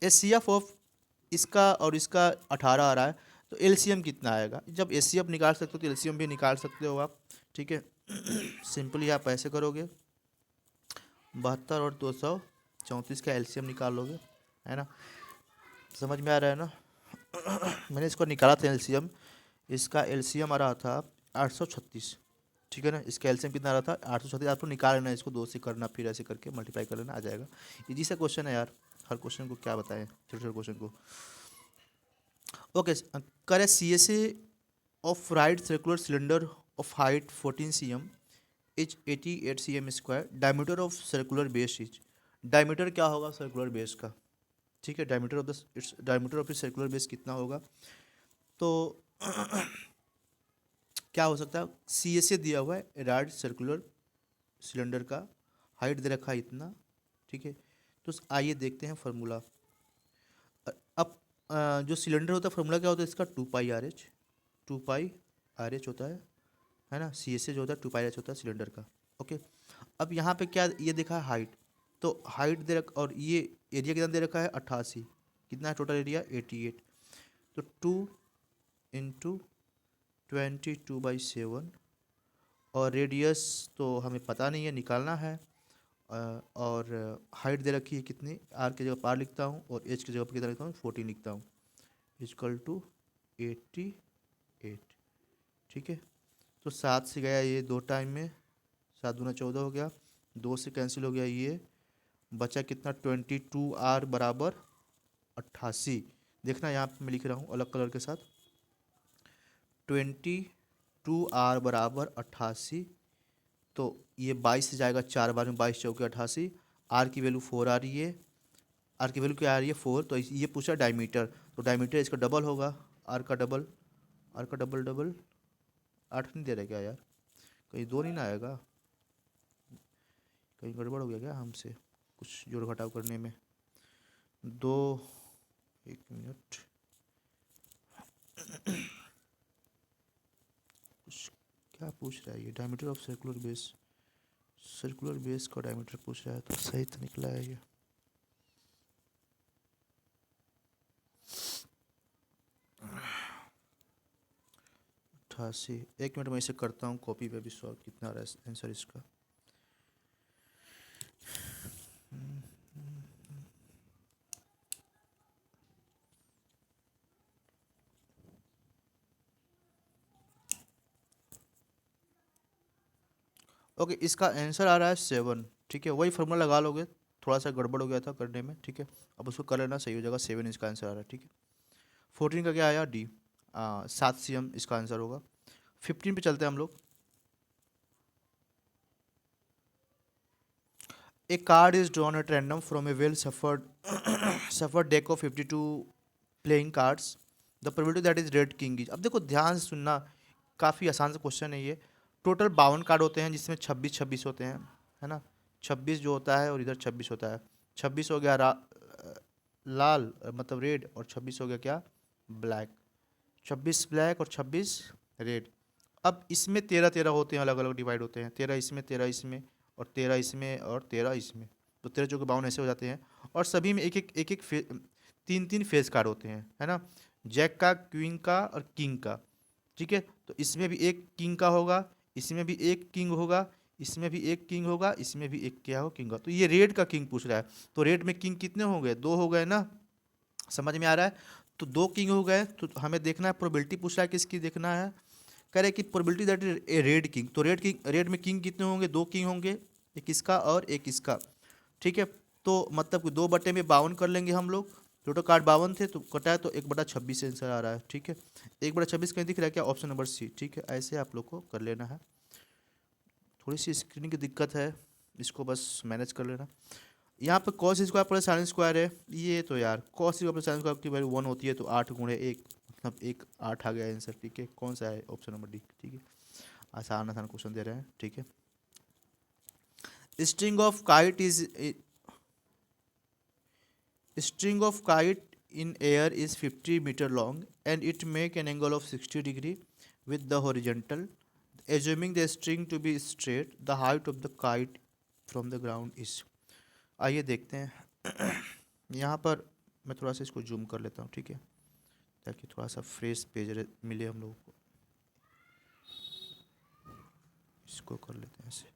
एचसीएफ ऑफ इसका और इसका 18 आ रहा है, तो एलसीएम कितना आएगा। जब एचसीएफ निकाल सकते हो तो एलसीएम भी निकाल सकते हो आप, ठीक है। सिंपली आप ऐसे करोगे, 72 और 234 का एलसीएम निकाल लोगे, है ना, समझ में आ रहा है ना। मैंने इसको निकाला था एलसीएम, इसका एलसीएम आ रहा था 836, ठीक है ना। इसका एलसीएम कितना आ रहा था 836, आपको निकाल लेना है, इसको 2 से करना, फिर ऐसे करके मल्टीप्लाई कर लेना, आ जाएगा। इजी सा क्वेश्चन है यार, हर क्वेश्चन को क्या बताएं, छोटे छोटे क्वेश्चन को। ओके, करे CSA of right circular cylinder of height 14 cm is 88 cm², diameter of circular base is. Diameter क्या होगा सर्कुलर बेस का, ठीक है, diameter of the its diameter of the circular base कितना होगा। तो क्या हो सकता है, CSA दिया हुआ है राइट सर्कुलर सिलेंडर का, हाइट दे रखा है इतना, ठीक है। तो आइए देखते हैं फार्मूला। अब जो सिलेंडर होता है फार्मूला क्या होता है इसका, 2πRh, 2πRh होता है ना। CSA जो होता है 2πRh होता है सिलेंडर का, ओके। अब यहाँ पे क्या ये देखा है हाइट, तो हाइट दे रखा, और ये एरिया कितना दे रखा है 88, कितना है टोटल एरिया 88, तो 2 इंटू 22/7, और रेडियस तो हमें पता नहीं है, निकालना है। और हाइट दे रखी है कितनी, आर की जगह पार लिखता हूँ, और एच की जगह पर कितना लिखता हूँ 14 लिखता हूँ, इक्वल टू 88, ठीक है। तो 7 से गया ये 2 टाइम में, 7 दूना 14 हो गया, 2 से कैंसिल हो गया, ये बचा कितना 22R बराबर 88। देखना यहाँ पे मैं लिख रहा हूँ अलग कलर के साथ, 22R बराबर 88, तो ये 22 से जाएगा 4 बार में, 22 चौके 88, आर की वैल्यू 4 आ रही है, आर की वैल्यू क्या आ रही है 4, तो ये पूछा डायमीटर, तो डायमीटर इसका डबल होगा, आर का डबल, आर का डबल डबल 8 नहीं दे रहे क्या यार, कहीं 2 नहीं ना आएगा, कहीं गड़बड़ हो गया क्या हमसे कुछ जोड़ घटाव करने में। 2, 1 मिनट, कुछ क्या पूछ रहा है ये, diameter of circular base, circular base का डायमीटर पूछ रहा है, तो सही तो निकला है ये। अट्ठासी, 1 मिनट में इसे करता हूँ कॉपी पे भी सॉल्व, कितना आ रहा है आंसर इसका। ओके, इसका आंसर आ रहा है 7, ठीक है, वही फॉर्मूला लगा लोगे, थोड़ा सा गड़बड़ हो गया था करने में, ठीक है, अब उसको कर लेना, सही हो जाएगा, 7 इसका आंसर आ रहा है, ठीक है। 14 का क्या आया, डी, 7 cm इसका आंसर होगा। 15 पे चलते हैं हम लोग। A card is drawn at random from a well shuffled deck of 52 playing cards, the probability that is red king is. अब देखो ध्यान से सुनना, काफ़ी आसान सा क्वेश्चन है ये। टोटल 52 कार्ड होते हैं जिसमें 26 26 होते हैं, है ना, 26 जो होता है और इधर 26 होता है, 26 हो गया लाल मतलब रेड, और 26 हो गया क्या, ब्लैक, 26 ब्लैक और 26 रेड। अब इसमें 13 13 होते हैं, अलग अलग डिवाइड होते हैं, 13 इसमें, 13 इसमें, और 13 इसमें, और 13 इसमें, तो 13 जो कि 52 ऐसे हो जाते हैं। और सभी में एक एक 3 3 फेस कार्ड होते हैं, है ना, जैक का, क्वीन का और किंग का, ठीक है। तो इसमें भी एक किंग का होगा, इसमें भी एक किंग होगा, इसमें भी एक किंग होगा, इसमें भी एक क्या हो, किंग होगा। तो ये रेड का किंग पूछ रहा है, तो रेड में किंग कितने हो गए, 2 हो गए ना, समझ में आ रहा है। तो 2 किंग हो गए, तो हमें देखना है प्रोबेबिलिटी पूछ रहा है, किसकी देखना है, कह रहे कि probability that is a red king, तो रेड में किंग कितने होंगे, 2 किंग होंगे, एक इसका और एक इसका, ठीक है। तो मतलब कि 2/52 कर लेंगे हम लोग, टोटल कार्ड 52 थे तो कटा है, तो 1/26 आंसर आ रहा है, ठीक है। 1/26 कहीं दिख रहा है क्या, ऑप्शन नंबर सी, ठीक है, ऐसे आप लोग को कर लेना है। थोड़ी सी स्क्रीनिंग की दिक्कत है, इसको बस मैनेज कर लेना। यहाँ पे cos square plus sine square है, ये तो यार cos square plus sine square की वैल्यू 1 होती है, तो 8 गुणे 1 मतलब 1, 8 आ गया आंसर, ठीक है। कौन सा है, ऑप्शन नंबर डी, ठीक है। आसान आसान क्वेश्चन दे रहे हैं, ठीक है। String of kite is string of kite in air is 50 meter long and it make an angle of 60 degree with the horizontal. Assuming the string to be straight, the height of the kite from the ground is। आइए देखते हैं। यहाँ पर मैं थोड़ा सा इसको zoom कर लेता हूँ, ठीक है, ताकि थोड़ा सा फ्रेश पेज मिले हम लोगों को। इसको कर लेते हैं ऐसे,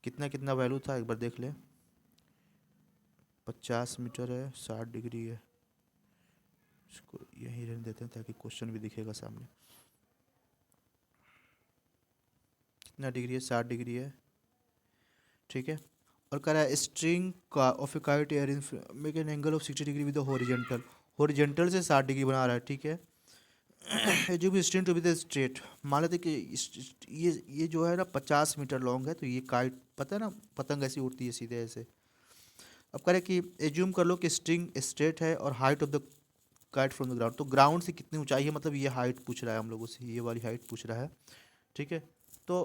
कितना कितना वैल्यू था एक बार देख लें। 50 मीटर है, 60 डिग्री है, इसको यहीं रहने देते हैं ताकि क्वेश्चन भी दिखेगा सामने। कितना डिग्री है, 60 डिग्री है, ठीक है। और कह रहा है स्ट्रिंग का of A kite air in make an angle of 60 degree with horizontal, horizontal से 60 डिग्री बना रहा है, ठीक है। जो भी string to be the straight, मान लेते कि ये जो है ना 50 मीटर लॉन्ग है, तो ये काइट पता है ना, पतंग ऐसी उड़ती है सीधे ऐसे। अब कह रहे कि एज्यूम कर लो कि स्ट्रिंग स्ट्रेट है और height of the kite from the ground, तो ग्राउंड से कितनी ऊंचाई है, मतलब ये हाइट पूछ रहा है हम लोगों से, ये वाली हाइट पूछ रहा है, ठीक है। तो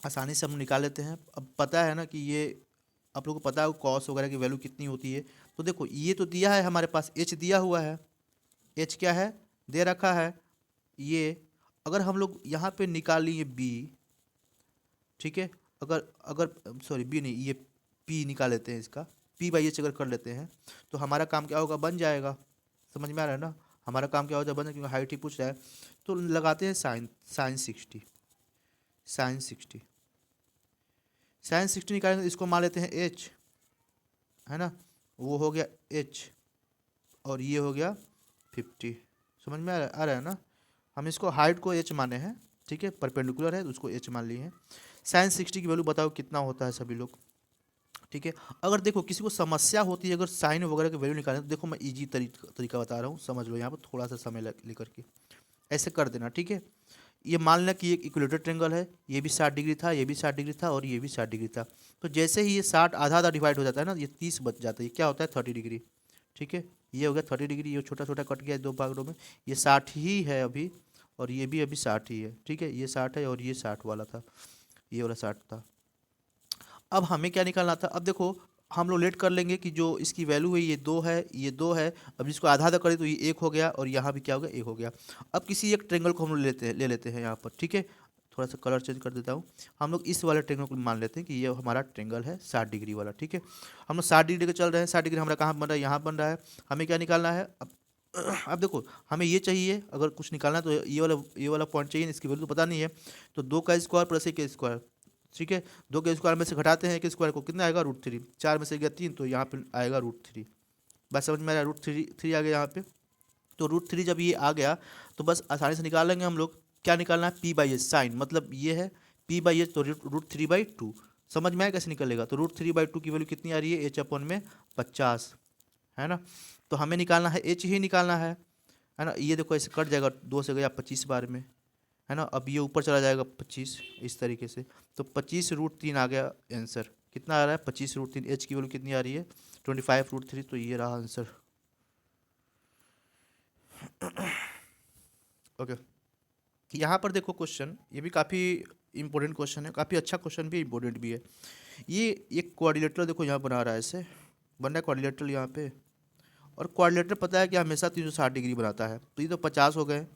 आसानी से हम निकाल लेते हैं। अब पता है ना कि ये आप लोगों को पता है कॉस वगैरह की वैल्यू कितनी होती है। तो देखो ये तो दिया है हमारे पास, एच दिया हुआ है, एच क्या है, दे रखा है ये। अगर हम लोग यहाँ पे निकाल लिए बी, ठीक है, अगर अगर सॉरी बी नहीं, ये पी निकाल लेते हैं, इसका पी बाई एच अगर कर लेते हैं, तो हमारा काम क्या होगा, बन जाएगा। समझ में आ रहा है ना, हमारा काम क्या होता है, बन, क्योंकि हाइट ही पूछ रहा है। तो लगाते हैं साइन 60, साइन 60, साइन 60 निकालेंगे तो इसको मान लेते हैं एच, है ना, वो हो गया एच और ये हो गया 50। समझ में आ रहा है ना, हम इसको हाइट को एच माने हैं, ठीक है, परपेंडिकुलर है तो उसको एच मान लिए हैं। साइन 60 की वैल्यू बताओ कितना होता है सभी लोग, ठीक है। अगर देखो किसी को समस्या होती है अगर साइन वगैरह की वैल्यू निकालें, तो देखो मैं इजी तरीका बता रहा हूँ, समझ लो, यहाँ पर थोड़ा सा समय लेकर के ऐसे कर देना, ठीक है। ये मान लें कि ये इक्विलेटरल ट्रायंगल है, ये भी 60 डिग्री था, ये भी 60 डिग्री था और ये भी 60 डिग्री था। तो जैसे ही ये 60 आधा आधा डिवाइड हो जाता है ना, ये 30 बच जाता है, ये क्या होता है 30 डिग्री। ठीक है, ये हो गया 30 डिग्री, ये छोटा छोटा कट गया दो भागों में, ये 60 ही है अभी, और ये भी अभी 60 ही है। ठीक है, ये 60 है और ये 60 वाला था, ये वाला 60 था। अब हमें क्या निकालना था, अब देखो हम लोग लेट कर लेंगे कि जो इसकी वैल्यू है ये 2 है, ये 2 है। अब इसको आधा आधा करें तो ये 1 हो गया और यहाँ भी क्या हो गया 1 हो गया। अब किसी एक ट्रेंगल को हम लोग ले लेते हैं यहाँ पर। ठीक है, थोड़ा सा कलर चेंज कर देता हूँ। हम लोग इस वाले ट्रेंगल को मान लेते हैं कि ये हमारा ट्रेंगल है 60 डिग्री वाला। ठीक है, हम लोग 60 डिग्री के चल रहे हैं, 60 डिग्री हमारा कहाँ बन रहा है, यहाँ बन रहा है। हमें क्या निकालना है अब देखो हमें ये चाहिए, अगर कुछ निकालना है तो ये वाला पॉइंट चाहिए, इसकी वैल्यू तो पता नहीं है। तो 2 का स्क्वायर प्लस 1 का स्क्वायर। ठीक है, 2 के स्क्वायर में से घटाते हैं 1 स्क्वायर को, कितना आएगा √3। 4 में से गया 3, तो यहाँ पे आएगा √3। बस समझ में आ रहा है, √3 आ गया यहाँ पे। तो √3 जब ये आ गया तो बस आसानी से निकाल लेंगे हम लोग। क्या निकालना है, p/h साइन, मतलब ये है p/h, तो √3/2। समझ में आया कैसे निकलेगा। तो √3/2 की वैल्यू कितनी आ रही है, h/50, है ना। तो हमें निकालना है h ही निकालना है ना। ये देखो ऐसे कट जाएगा, 2 से गया 25 बार में, है ना। अब ये ऊपर चला जाएगा 25 इस तरीके से, तो 25√3 आ गया आंसर। कितना आ रहा है 25√3। h की वैल्यू कितनी आ रही है 25√3, तो ये रहा आंसर। ओके, यहाँ पर देखो क्वेश्चन, ये भी काफ़ी इंपॉर्टेंट क्वेश्चन है, काफ़ी अच्छा क्वेश्चन भी, इंपॉर्टेंट भी है। ये एक क्वाड्रिलेटरल देखो यहाँ बना रहा है, ऐसे बन रहा है क्वाड्रिलेटरल यहाँ पे। और क्वाड्रिलेटरल पता है कि हमेशा 360 डिग्री बनाता है, तो ये तो 50 हो गए।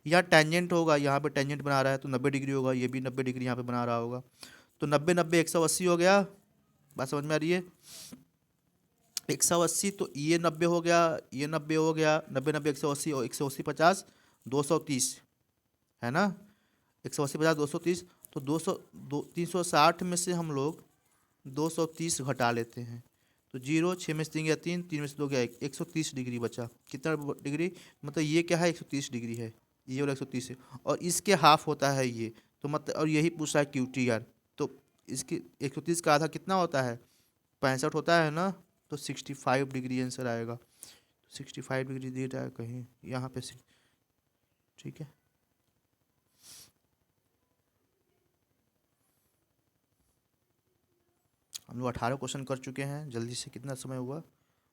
यहाँ टेंजेंट होगा, यहाँ पे टेंजेंट बना रहा है तो 90 डिग्री होगा, ये भी 90 डिग्री यहाँ पे बना रहा होगा। तो 90 90 180 हो गया। बात समझ में आ रही है, 180, तो ये 90 हो गया, ये 90 हो गया, 90 90 180 और 180 50 230, है ना। 180 50 230, तो 360 में से हम लोग 230 घटा लेते हैं, तो 0 6 में से 3 गया 3, 3 में से 2 गया 1, 130 डिग्री बचा। कितना डिग्री, मतलब ये क्या है 130 डिग्री है, ये वाला 130 है, और इसके हाफ होता है ये, तो मतलब और यही पूछ रहा है QTR। तो इसकी 130 का आधा कितना होता है 65 होता है ना, तो 65 डिग्री आंसर आएगा। 65 डिग्री दे रहा है कहीं यहाँ पे से। ठीक है, हम लोग 18 क्वेश्चन कर चुके हैं, जल्दी से कितना समय हुआ।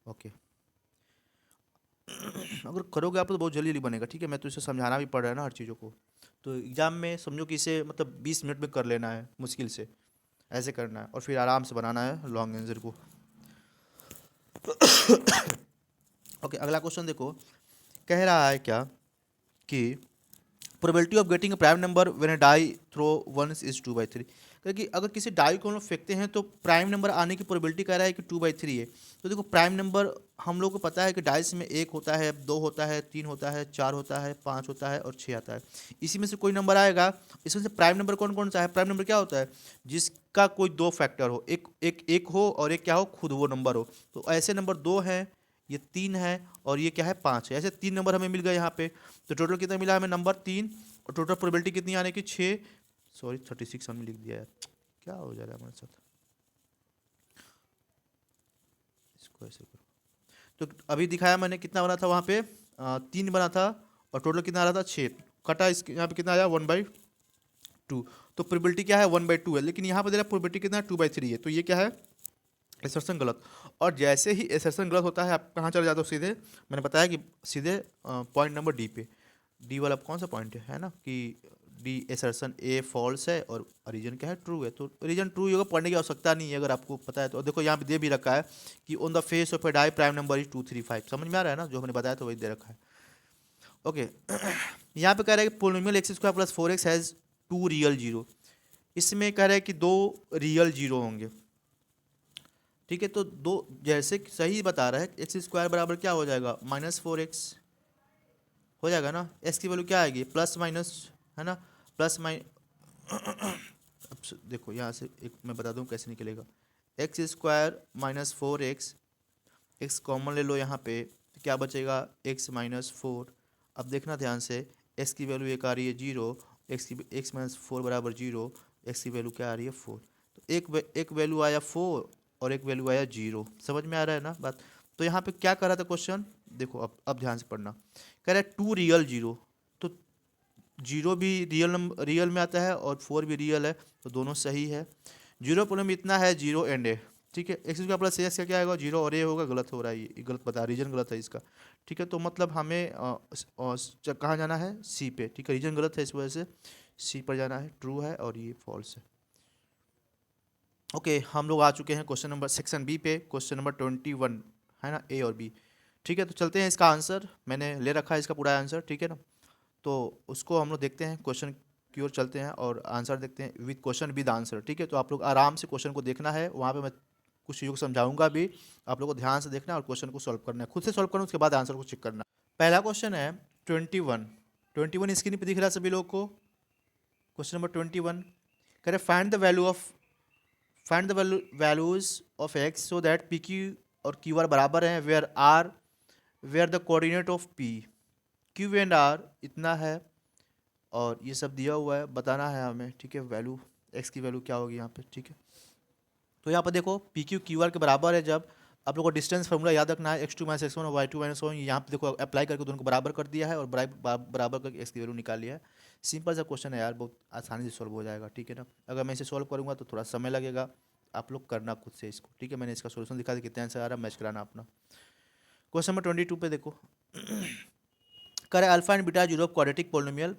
ओके, अगर करोगे आप तो बहुत जल्दी जल्दी बनेगा। ठीक है, मैं तो इसे समझाना भी पड़ रहा है ना हर चीज़ों को। तो एग्ज़ाम में समझो कि इसे मतलब 20 मिनट में कर लेना है मुश्किल से, ऐसे करना है और फिर आराम से बनाना है लॉन्ग आंसर को। ओके, अगला क्वेश्चन देखो, कह रहा है क्या कि probability of getting prime number when a die throw once is 2/3। क्योंकि अगर किसी डाई को हम लोग फेंकते हैं तो प्राइम नंबर आने की प्रोबेबिलिटी कह रहा है कि 2/3 है। तो देखो प्राइम नंबर हम लोग को पता है कि डाइस में 1 होता है, 2 होता है, 3 होता है, 4 होता है, 5 होता है और 6 आता है। इसी में से कोई नंबर आएगा। इसमें से प्राइम नंबर कौन कौन सा है, प्राइम नंबर क्या होता है जिसका कोई 2 फैक्टर हो, एक हो और एक क्या हो खुद वो नंबर हो। तो ऐसे नंबर 2 हैं, ये 3 है और ये क्या है 5 है। ऐसे 3 नंबर हमें मिल गए यहाँ पे। तो टोटल कितना मिला हमें नंबर 3, और टोटल प्रोबेबिलिटी कितनी आने की 6। सॉरी 36 हमने लिख दिया यार, क्या हो जा रहा है हमारे साथ। इसको ऐसे करो, तो अभी दिखाया मैंने कितना बना था वहाँ पे 3 बना था, और टोटल कितना आ रहा था 6। कटा इसके यहाँ पे कितना आया 1/2। तो प्रोबेबिलिटी क्या है 1/2 है, लेकिन यहाँ पे दे रहा प्रोबेबिलिटी कितना है 2/3 है। तो ये क्या है एसर्शन गलत। और जैसे ही एसर्शन गलत होता है आप कहाँ चले जाते हो सीधे, मैंने बताया कि सीधे पॉइंट नंबर डी पे। डी वाला कौन सा पॉइंट है ना, कि डी एसर्शन ए फॉल्स है और रीजन क्या है ट्रू है। तो रीजन ट्रू होगा, पढ़ने की आवश्यकता नहीं है अगर आपको पता है तो। देखो यहाँ पे दे भी रखा है कि on the face of a die prime number is 235। समझ में आ रहा है ना, जो हमने बताया था वही दे रखा है। ओके, यहाँ पे कह रहा है कि polynomial x² + 4x has 2 real zero. इसमें कह रहा है कि 2 रियल जीरो होंगे। ठीक है, तो दो जैसे सही बता रहा है x² बराबर क्या हो जाएगा -4x हो जाएगा ना। x की वैल्यू क्या आएगी प्लस माइनस, है ना, प्लस माइन अब देखो यहाँ से एक मैं बता दूँ कैसे निकलेगा। x² - 4x, x कॉमन ले लो यहाँ पे, तो क्या बचेगा x - 4। अब देखना ध्यान से, x की वैल्यू एक आ रही है 0, x - 4 बराबर 0, x की वैल्यू क्या आ रही है 4। तो एक वैल्यू आया 4 और एक वैल्यू आया 0। समझ में आ रहा है ना बात। तो यहाँ पे क्या कर रहा था क्वेश्चन, देखो अब ध्यान से पढ़ना। कह रहा है 2 रियल जीरो, तो जीरो भी रियल में आता है और 4 भी रियल है, तो दोनों सही है। जीरो प्रॉब्लम इतना है, जीरो एंड ए, ठीक है। एक्स का प्लस एक्स का क्या आएगा, जीरो और ए होगा, गलत हो रहा है, ये गलत बता, रीजन गलत है इसका, ठीक है। तो मतलब हमें कहाँ जाना है, सी पे, ठीक है। रीजन गलत है इस वजह से सी पर जाना है, ट्रू है और ये फॉल्स है। ओके, हम लोग आ चुके हैं क्वेश्चन नंबर सेक्शन बी पे, क्वेश्चन नंबर 21 है ना, ए और बी, ठीक है। तो चलते हैं, इसका आंसर मैंने ले रखा है, इसका पूरा आंसर, ठीक है ना। तो उसको हम लोग देखते हैं, क्वेश्चन की ओर चलते हैं और आंसर देखते हैं विद क्वेश्चन विद आंसर, ठीक है। तो आप लोग आराम से क्वेश्चन को देखना है, वहाँ पे मैं कुछ चीज़ों को समझाऊंगा भी, आप लोगों को ध्यान से देखना है और क्वेश्चन को सॉल्व करना है, खुद से सॉल्व करना, उसके बाद आंसर को चेक करना। पहला क्वेश्चन है 21 स्क्रीन पे दिख रहा है सभी लोग को। क्वेश्चन नंबर 21 कह रहे find the values of X so that P Q और क्यू आर बराबर हैं, where the coordinate of P Q and R इतना है, और ये सब दिया हुआ है, बताना है हमें, ठीक है। वैल्यू एक्स की वैल्यू क्या होगी यहाँ पे, ठीक है। तो यहाँ पर देखो पी क्यू क्यू आर के बराबर है, जब आप लोगों को डिस्टेंस फार्मूला याद रखना है, x2 - x1 और y2 - y1, यहाँ पे देखो अप्लाई करके दोनों को बराबर कर दिया है और बराबर करके एक्स की वैल्यू निकाल लिया है। सिंपल सा क्वेश्चन है यार, बहुत आसानी से सॉल्व हो जाएगा, ठीक है ना। अगर मैं इसे सॉल्व करूँगा तो थोड़ा समय लगेगा, आप लोग करना खुद से इसको, ठीक है। मैंने इसका सोल्यूशन दिखा दिया, कितना आंसर आ रहा है, मैच कराना अपना। क्वेश्चन नंबर 22 पे देखो करे alpha and beta zero quadratic polynomial,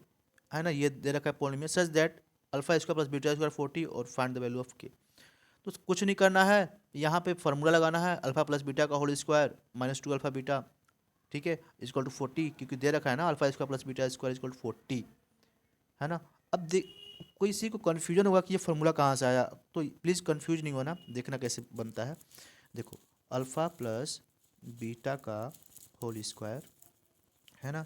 है ना, ये दे रखा है polynomial such that alpha square plus beta square 40 और फाइंड द वैल्यू ऑफ के। तो कुछ नहीं करना है, यहाँ पे फॉर्मूला लगाना है, अल्फा प्लस बीटा का होल स्क्वायर -2 अल्फा बीटा, ठीक है, इक्वल टू 40, क्योंकि दे रखा है ना alpha square plus beta square equal to 40, है ना। अब कोई किसी को कन्फ्यूजन होगा कि ये फॉर्मूला कहाँ से आया, तो प्लीज़ कन्फ्यूज नहीं होना, देखना कैसे बनता है। देखो अल्फा प्लस बीटा का होल स्क्वायर, है ना,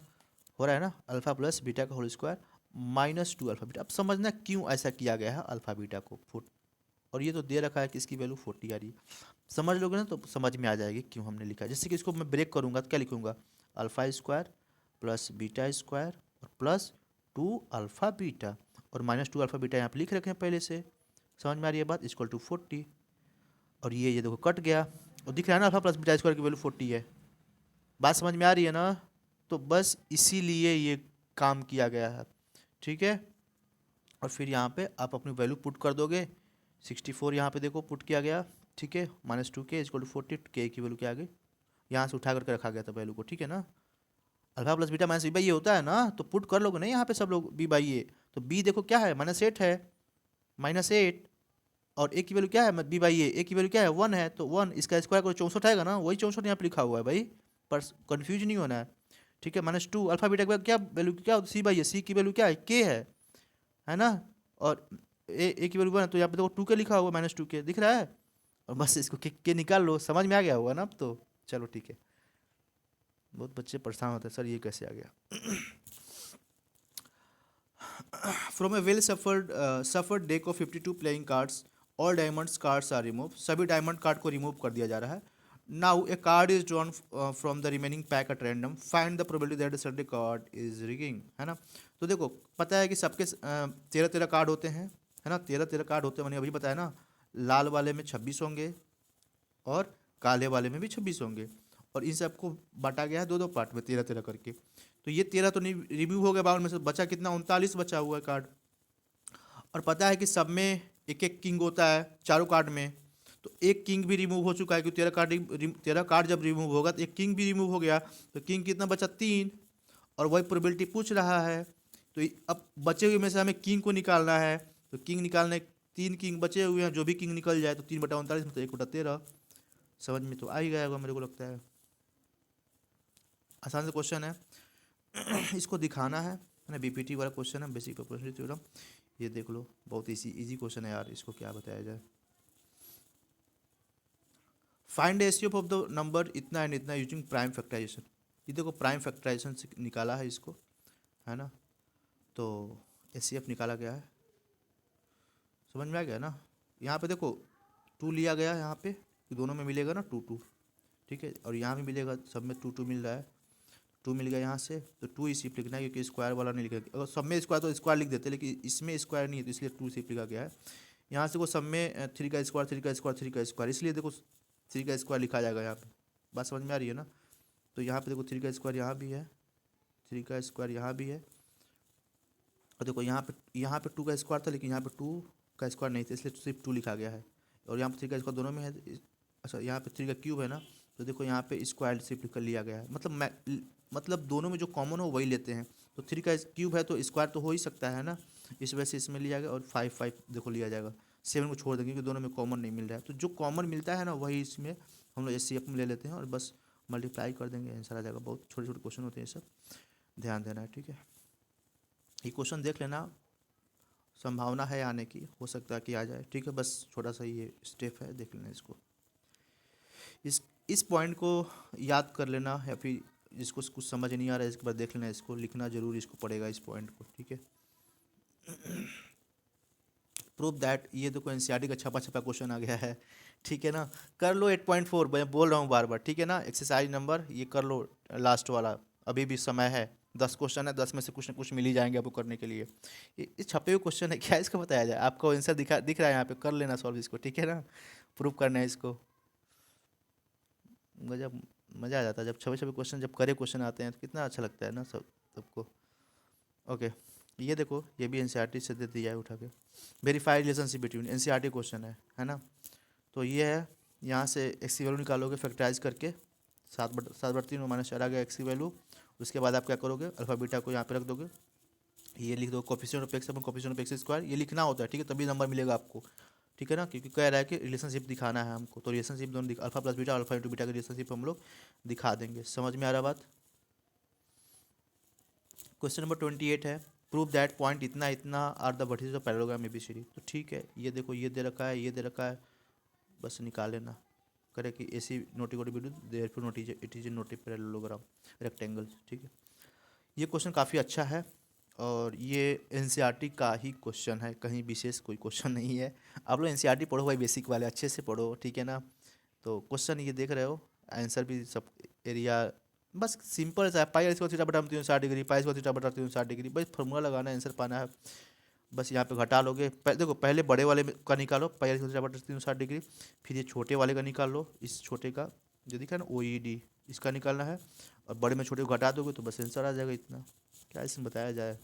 हो रहा है ना, अल्फा प्लस बीटा का होल स्क्वायर -2 अल्फा बीटा। अब समझना क्यों ऐसा किया गया है अल्फा बीटा को, और ये तो दे रखा है कि इसकी वैल्यू 40 आ रही है, समझ लोगे ना तो समझ में आ जाएगी क्यों हमने लिखा है। जैसे कि इसको मैं ब्रेक करूँगा तो क्या लिखूँगा, alpha square plus beta square और प्लस 2 अल्फा बीटा और -2 अल्फा बीटा यहाँ पे लिख रखे हैं पहले से, समझ में आ रही है बात, इक्वल टू 40। और ये देखो कट गया और दिख रहा है ना अल्फा प्लस बीटा स्क्वायर की वैल्यू 40 है, बात समझ में आ रही है ना। तो बस इसीलिए ये काम किया गया है, ठीक है। और फिर यहाँ पे आप अपनी वैल्यू पुट कर दोगे, 64 यहाँ पे देखो पुट किया गया, ठीक है, -2 के इक्वल टू 40, के की वैल्यू क्या आ गई, यहाँ से उठा करके रखा गया था वैल्यू को, ठीक है ना। Alpha plus beta minus B by ये होता है ना, तो पुट कर लोगे ना यहाँ पे सब लोग बी बाई ए, तो बी देखो क्या है -8 है, -8, और ए की वैल्यू क्या है बी बाई ए की वैल्यू क्या है 1 है, तो 1 इसका स्क्वायर को 64 आएगा ना, वही 64 यहाँ पे लिखा हुआ है भाई, पर कन्फ्यूज नहीं होना है, ठीक है। -2 अल्फा बीटा के बाद क्या वैल्यू क्या सी बाई ए, सी की वैल्यू क्या है के है ना, और ए की वैल्यू 1 है, तो यहाँ पे देखो 2 के लिखा हुआ -2 के दिख रहा है, और बस इसको के निकाल लो, समझ में आ गया होगा ना अब तो, चलो ठीक है। बहुत बच्चे परेशान होते हैं सर ये कैसे आ गया। From a well shuffled deck of 52 playing cards all diamonds cards are remove, सभी डायमंड कार्ड को रिमूव कर दिया जा रहा है। Now a card is drawn from the remaining pack at random, find the probability that sudden card is rigging, है ना। तो देखो पता है कि सबके 13 कार्ड होते हैं, है ना, 13 कार्ड होते हैं, मैंने अभी बताया ना, लाल वाले में 26 होंगे और काले वाले में भी 26 होंगे, और इन सबको बांटा गया है दो दो पार्ट में 13 करके। तो ये 13 तो नहीं रिव्यू हो गया, 52 में से बचा कितना, 39 बचा हुआ है कार्ड। और पता है कि सब में एक एक किंग होता है चारों कार्ड में, तो एक किंग भी रिमूव हो चुका है, क्योंकि 13 कार्ड जब रिमूव होगा तो एक किंग भी रिमूव हो गया, तो किंग कितना बचा 3, और वही प्रोबेबिलिटी पूछ रहा है। तो अब बचे हुए में से हमें किंग को निकालना है, तो किंग निकालने 3 किंग बचे हुए हैं, जो भी किंग निकल जाए तो 3/39 मतलब 1/13, समझ में तो आ ही गया होगा मेरे को लगता है, आसान से क्वेश्चन है। इसको दिखाना है ना, बीपीटी वाला क्वेश्चन है, बेसिक प्रोपोर्शनल थ्योरम, ये देख लो, बहुत इजी क्वेश्चन है यार, इसको क्या बताया जाए। Find HCF of the number इतना एंड इतना यूजिंग प्राइम फैक्टराइजेशन, ये देखो प्राइम फैक्टराइजेशन से निकाला है इसको, है ना। तो एचसीएफ निकाला गया है, समझ में आ गया ना। यहाँ पे देखो 2 लिया गया है, यहाँ पे दोनों में मिलेगा ना 2 ठीक है, और यहाँ भी मिलेगा, सब में 2 मिल रहा है, 2 मिल गया यहाँ से, तो 2 इसी लिखना है, क्योंकि स्क्वायर वाला नहीं लिखा, अगर सब में स्क्वायर तो स्क्वायर लिख देते, लेकिन इसमें स्क्वायर नहीं है तो इसलिए 2 इसी लिखा गया है। यहाँ से वो सब में 3 का स्क्वायर 3 का स्क्वायर 3 का स्क्वायर, इसलिए देखो 3 का स्क्वायर लिखा जाएगा यहाँ पे, बात समझ में आ रही है ना। तो यहाँ पे देखो 3 का स्क्वायर यहाँ भी है, 3 का स्क्वायर यहाँ भी है, और देखो यहाँ पे 2 का स्क्वायर था, लेकिन यहाँ पे 2 का स्क्वायर नहीं था, इसलिए सिर्फ 2 लिखा गया है। और यहाँ पे 3 का स्क्वायर दोनों में है। अच्छा, यहाँ पे 3 का क्यूब है ना, तो देखो यहाँ पे स्क्वायर सिर्फ लिख कर लिया गया है। मतलब दोनों में जो कॉमन हो वही लेते हैं। तो 3 का क्यूब है तो स्क्वायर तो हो ही सकता है ना, इस वजह से इसमें लिया गया। और 5 देखो लिया जाएगा, 7 को छोड़ देंगे क्योंकि दोनों में कॉमन नहीं मिल रहा है। तो जो कॉमन मिलता है ना वही इसमें हम लोग एचसीएफ में ले लेते हैं और बस मल्टीप्लाई कर देंगे, आंसर आ जाएगा। बहुत छोटे छोटे क्वेश्चन होते हैं, ये सब ध्यान देना है, ठीक है। ये क्वेश्चन देख लेना, संभावना है आने की, हो सकता है कि आ जाए, ठीक है। बस छोटा सा ये स्टेप है, देख लेना इसको। इस पॉइंट को याद कर लेना, या फिर जिसको कुछ समझ नहीं आ रहा है इसके बाद देख लेना, इसको लिखना जरूर इसको पड़ेगा इस पॉइंट को, ठीक है। प्रूव दैट, ये देखो एनसीईआरटी का छपा छपा क्वेश्चन आ गया है, ठीक है ना। कर लो 8.4, मैं बोल रहा हूँ बार बार, ठीक है ना। एक्सरसाइज नंबर ये कर लो, लास्ट वाला, अभी भी समय है। 10 क्वेश्चन है, 10 में से कुछ ना कुछ मिल ही जाएंगे आपको करने के लिए। ये छपे हुए क्वेश्चन है, क्या इसका बताया जाए, आपको आंसर दिख रहा है यहाँ पे, कर लेना सॉल्व इसको, ठीक है ना। प्रूव करना है इसको। गजब मज़ा आ जाता है जब छपे छपे क्वेश्चन, जब करे क्वेश्चन आते हैं तो कितना अच्छा लगता है ना सबको। ओके, ये देखो ये भी एनसीईआरटी से दे दिया है उठा के। Verify relationship between, NCERT question है ना। तो ये है, यहाँ से एक्स की वैल्यू निकालोगे फैक्टराइज करके, 7/3 में -4 आ गया एक्स की वैल्यू। उसके बाद आप क्या करोगे, अल्फा बीटा को यहाँ पे रख दोगे, ये लिख दो coefficient of x upon coefficient of x square, ये लिखना होता है, ठीक है, तभी नंबर मिलेगा आपको, ठीक है ना। क्योंकि कह रहा है कि रिलेशनशिप दिखाना है हमको, तो रिलेशनशिप दोनों alpha plus beta, alpha into beta का रिलेशनशिप हम लोग दिखा देंगे। समझ में आ रहा बात। क्वेश्चन नंबर 28 है, प्रूव दैट पॉइंट इतना इतना are the vertices of parallelogram ABCD. तो ठीक है, ये देखो ये दे रखा है, ये दे रखा है, बस निकाल लेना। करे कि एसी नोटी कोटी Bittu therefore note it is a naughty parallelogram rectangle, ठीक है। ये क्वेश्चन काफ़ी अच्छा है और ये एनसीईआरटी का ही क्वेश्चन है, कहीं विशेष कोई क्वेश्चन नहीं है। आप लोग एनसीईआरटी पढ़ो भाई, बेसिक वाले अच्छे से पढ़ो, ठीक है ना। तो क्वेश्चन ये देख रहे हो, आंसर भी सब एरिया बस सिंपल सा है, पाई इसको थीटा बटा 360 डिग्री, पाई इसको थीटा बटा 360 डिग्री, बस फॉर्मूला लगाना है, आंसर पाना है। बस यहाँ पे घटा लोगे, देखो पहले बड़े वाले का निकालो, पाई इसको थीटा बटा 360 डिग्री, फिर ये छोटे वाले का निकाल लो, इस छोटे का जो दिखा है ना OED, इसका निकालना है, और बड़े में छोटे को घटा दोगे तो बस आंसर आ जाएगा इतना। क्या इसमें बताया जाए।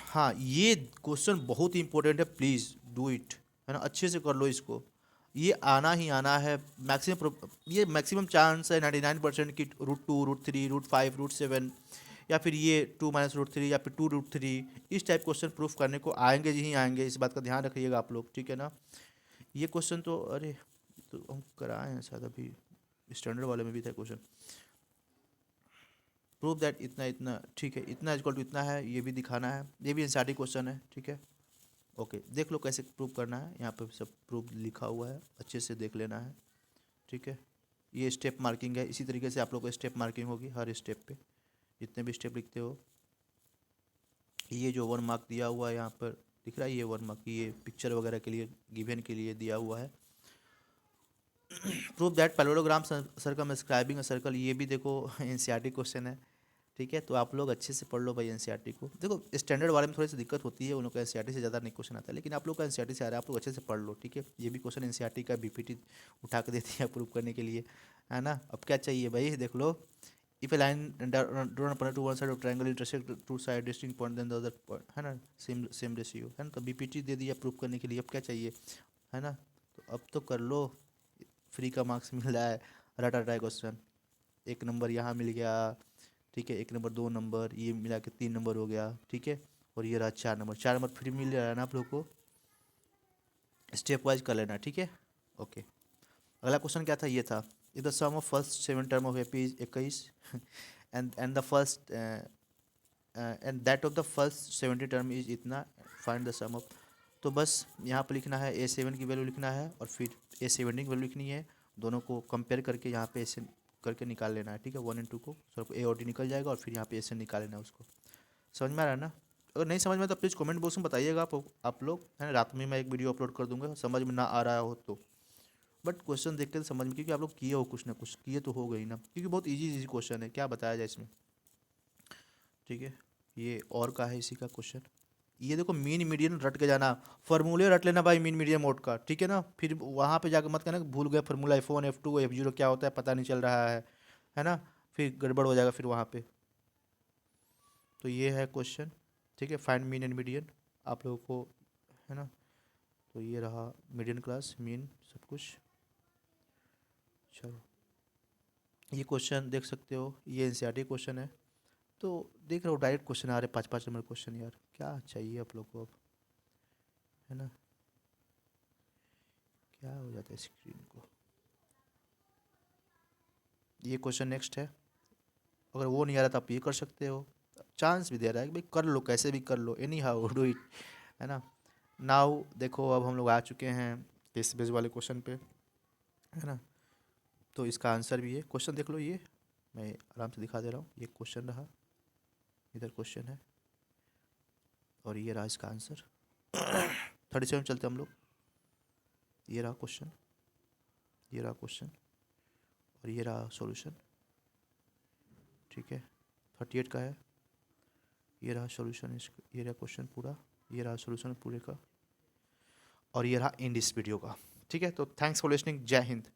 हाँ, ये क्वेश्चन बहुत ही इंपॉर्टेंट है, प्लीज़ डू इट, है ना, अच्छे से कर लो इसको। ये आना ही आना है, ये मैक्सिमम चांस है 99% की √2 √3 √5 √7, या फिर ये 2 - √3 या फिर 2 √3, इस टाइप क्वेश्चन प्रूफ करने को आएंगे ही आएंगे, इस बात का ध्यान रखिएगा आप लोग, ठीक है ना। ये क्वेश्चन तो अरे तो हम कराए हैं शायद, अभी स्टैंडर्ड वाले में भी था क्वेश्चन। प्रूव दैट इतना इतना, ठीक है, इतना इक्वल टू इतना है, ये भी दिखाना है, ये भी एनसीईआरटी क्वेश्चन है, ठीक है। ओके, देख लो कैसे प्रूव करना है, यहाँ पे सब प्रूफ लिखा हुआ है, अच्छे से देख लेना है, ठीक है। ये स्टेप मार्किंग है, इसी तरीके से आप लोग को स्टेप मार्किंग होगी हर स्टेप पे, जितने भी स्टेप लिखते हो। ये जो 1 मार्क दिया हुआ है यहाँ पर दिख रहा है, ये 1 मार्क ये पिक्चर वगैरह के लिए, गिवन के लिए दिया हुआ है। Prove that parallelogram circumscribing a circle, ये भी देखो एनसीईआरटी क्वेश्चन है, ठीक है। तो आप लोग अच्छे से पढ़ लो भाई एनसीईआरटी को। देखो स्टैंडर्ड वाले में थोड़ी सी दिक्कत होती है, उन लोग का एनसीईआरटी से ज़्यादा नहीं क्वेश्चन आता है, लेकिन आप लोग का एनसीईआरटी से आ रहा है, आप लोग अच्छे से पढ़ लो, ठीक है। ये भी क्वेश्चन एनसीईआरटी का बीपीटी उठा के देती है प्रूव करने के लिए, है ना। अब क्या चाहिए भाई, देख लो। If a line drawn upon to one side of triangle intersect to side distinct point then the other point, है ना, सेम रेशियो, है ना। तो बीपीटी दे दिया प्रूव करने के लिए, अब क्या चाहिए, है ना। तो अब तो कर लो, फ्री का मार्क्स मिल रहा है, रटा रटा क्वेश्चन। 1 नंबर यहाँ मिल गया, ठीक है, 1 नंबर 2 नंबर, ये मिला के 3 नंबर हो गया, ठीक है। और ये रहा 4 नंबर फ्री मिल रहा है ना आप लोग को, स्टेप वाइज कर लेना, ठीक है। ओके, अगला क्वेश्चन क्या था, ये था, if the sum of first 7 term of AP is 21 and the first and that of the first 70 term is इतना, फाइंड द सम ऑफ। तो बस यहाँ पर लिखना है A7 की वैल्यू लिखना है, और फिर A17 की वैल्यू लिखनी है, दोनों को कंपेयर करके यहाँ पे ऐसे करके निकाल लेना है, ठीक है। 1 और 2 को सब A और D निकल जाएगा, और फिर यहाँ पे ऐसे निकाल लेना है उसको। समझ में आ रहा है ना। अगर नहीं समझ में तो प्लीज़ कमेंट बॉक्स में बताइएगा आप लोग, है ना। रात में मैं एक वीडियो अपलोड कर दूंगा, समझ में ना आ रहा हो तो। बट क्वेश्चन देख के तो समझ में, क्योंकि आप लोग किए हो कुछ ना कुछ, किए तो हो गई ना, क्योंकि बहुत ईजी क्वेश्चन है, क्या बताया जाए इसमें, ठीक है। ये और का है इसी का क्वेश्चन। ये देखो मीन मीडियन रट के जाना, फार्मूले रट लेना भाई मीन मीडियन मोड का, ठीक है ना। फिर वहाँ पे जाकर मत कहना कि भूल गए फार्मूला F1 F2 F0 क्या होता है, पता नहीं चल रहा है ना। फिर गड़बड़ हो जाएगा फिर वहाँ पे। तो ये है क्वेश्चन, ठीक है। फाइंड मीन एंड मीडियन आप लोगों को, है ना। तो ये रहा मीडियन क्लास, मीन, सब कुछ। चलो ये क्वेश्चन देख सकते हो, ये एनसीईआरटी क्वेश्चन है। तो देख रहे हो डायरेक्ट क्वेश्चन आ रहे 5-5 नंबर क्वेश्चन, यार क्या चाहिए आप लोग को अब, है ना। क्या हो जाता है स्क्रीन को। ये क्वेश्चन नेक्स्ट है, अगर वो नहीं आ रहा तो आप ये कर सकते हो। चांस भी दे रहा है कि भाई कर लो, कैसे भी कर लो, एनी हाउ डू इट, है ना। नाउ देखो अब हम लोग आ चुके हैं केस बेस वाले क्वेश्चन पे, है ना। तो इसका आंसर भी है, क्वेश्चन देख लो, ये मैं आराम से दिखा दे रहा हूँ। ये क्वेश्चन रहा, इधर क्वेश्चन है, और ये रहा इसका आंसर। 37 चलते हम लोग। ये रहा क्वेश्चन, ये रहा क्वेश्चन, और ये रहा सॉल्यूशन, ठीक है। 38 का है, ये रहा सॉल्यूशन, इस ये रहा क्वेश्चन पूरा, ये रहा सॉल्यूशन पूरे का, और ये रहा एंड इस वीडियो का, ठीक है। तो थैंक्स फॉर लिसनिंग, जय हिंद।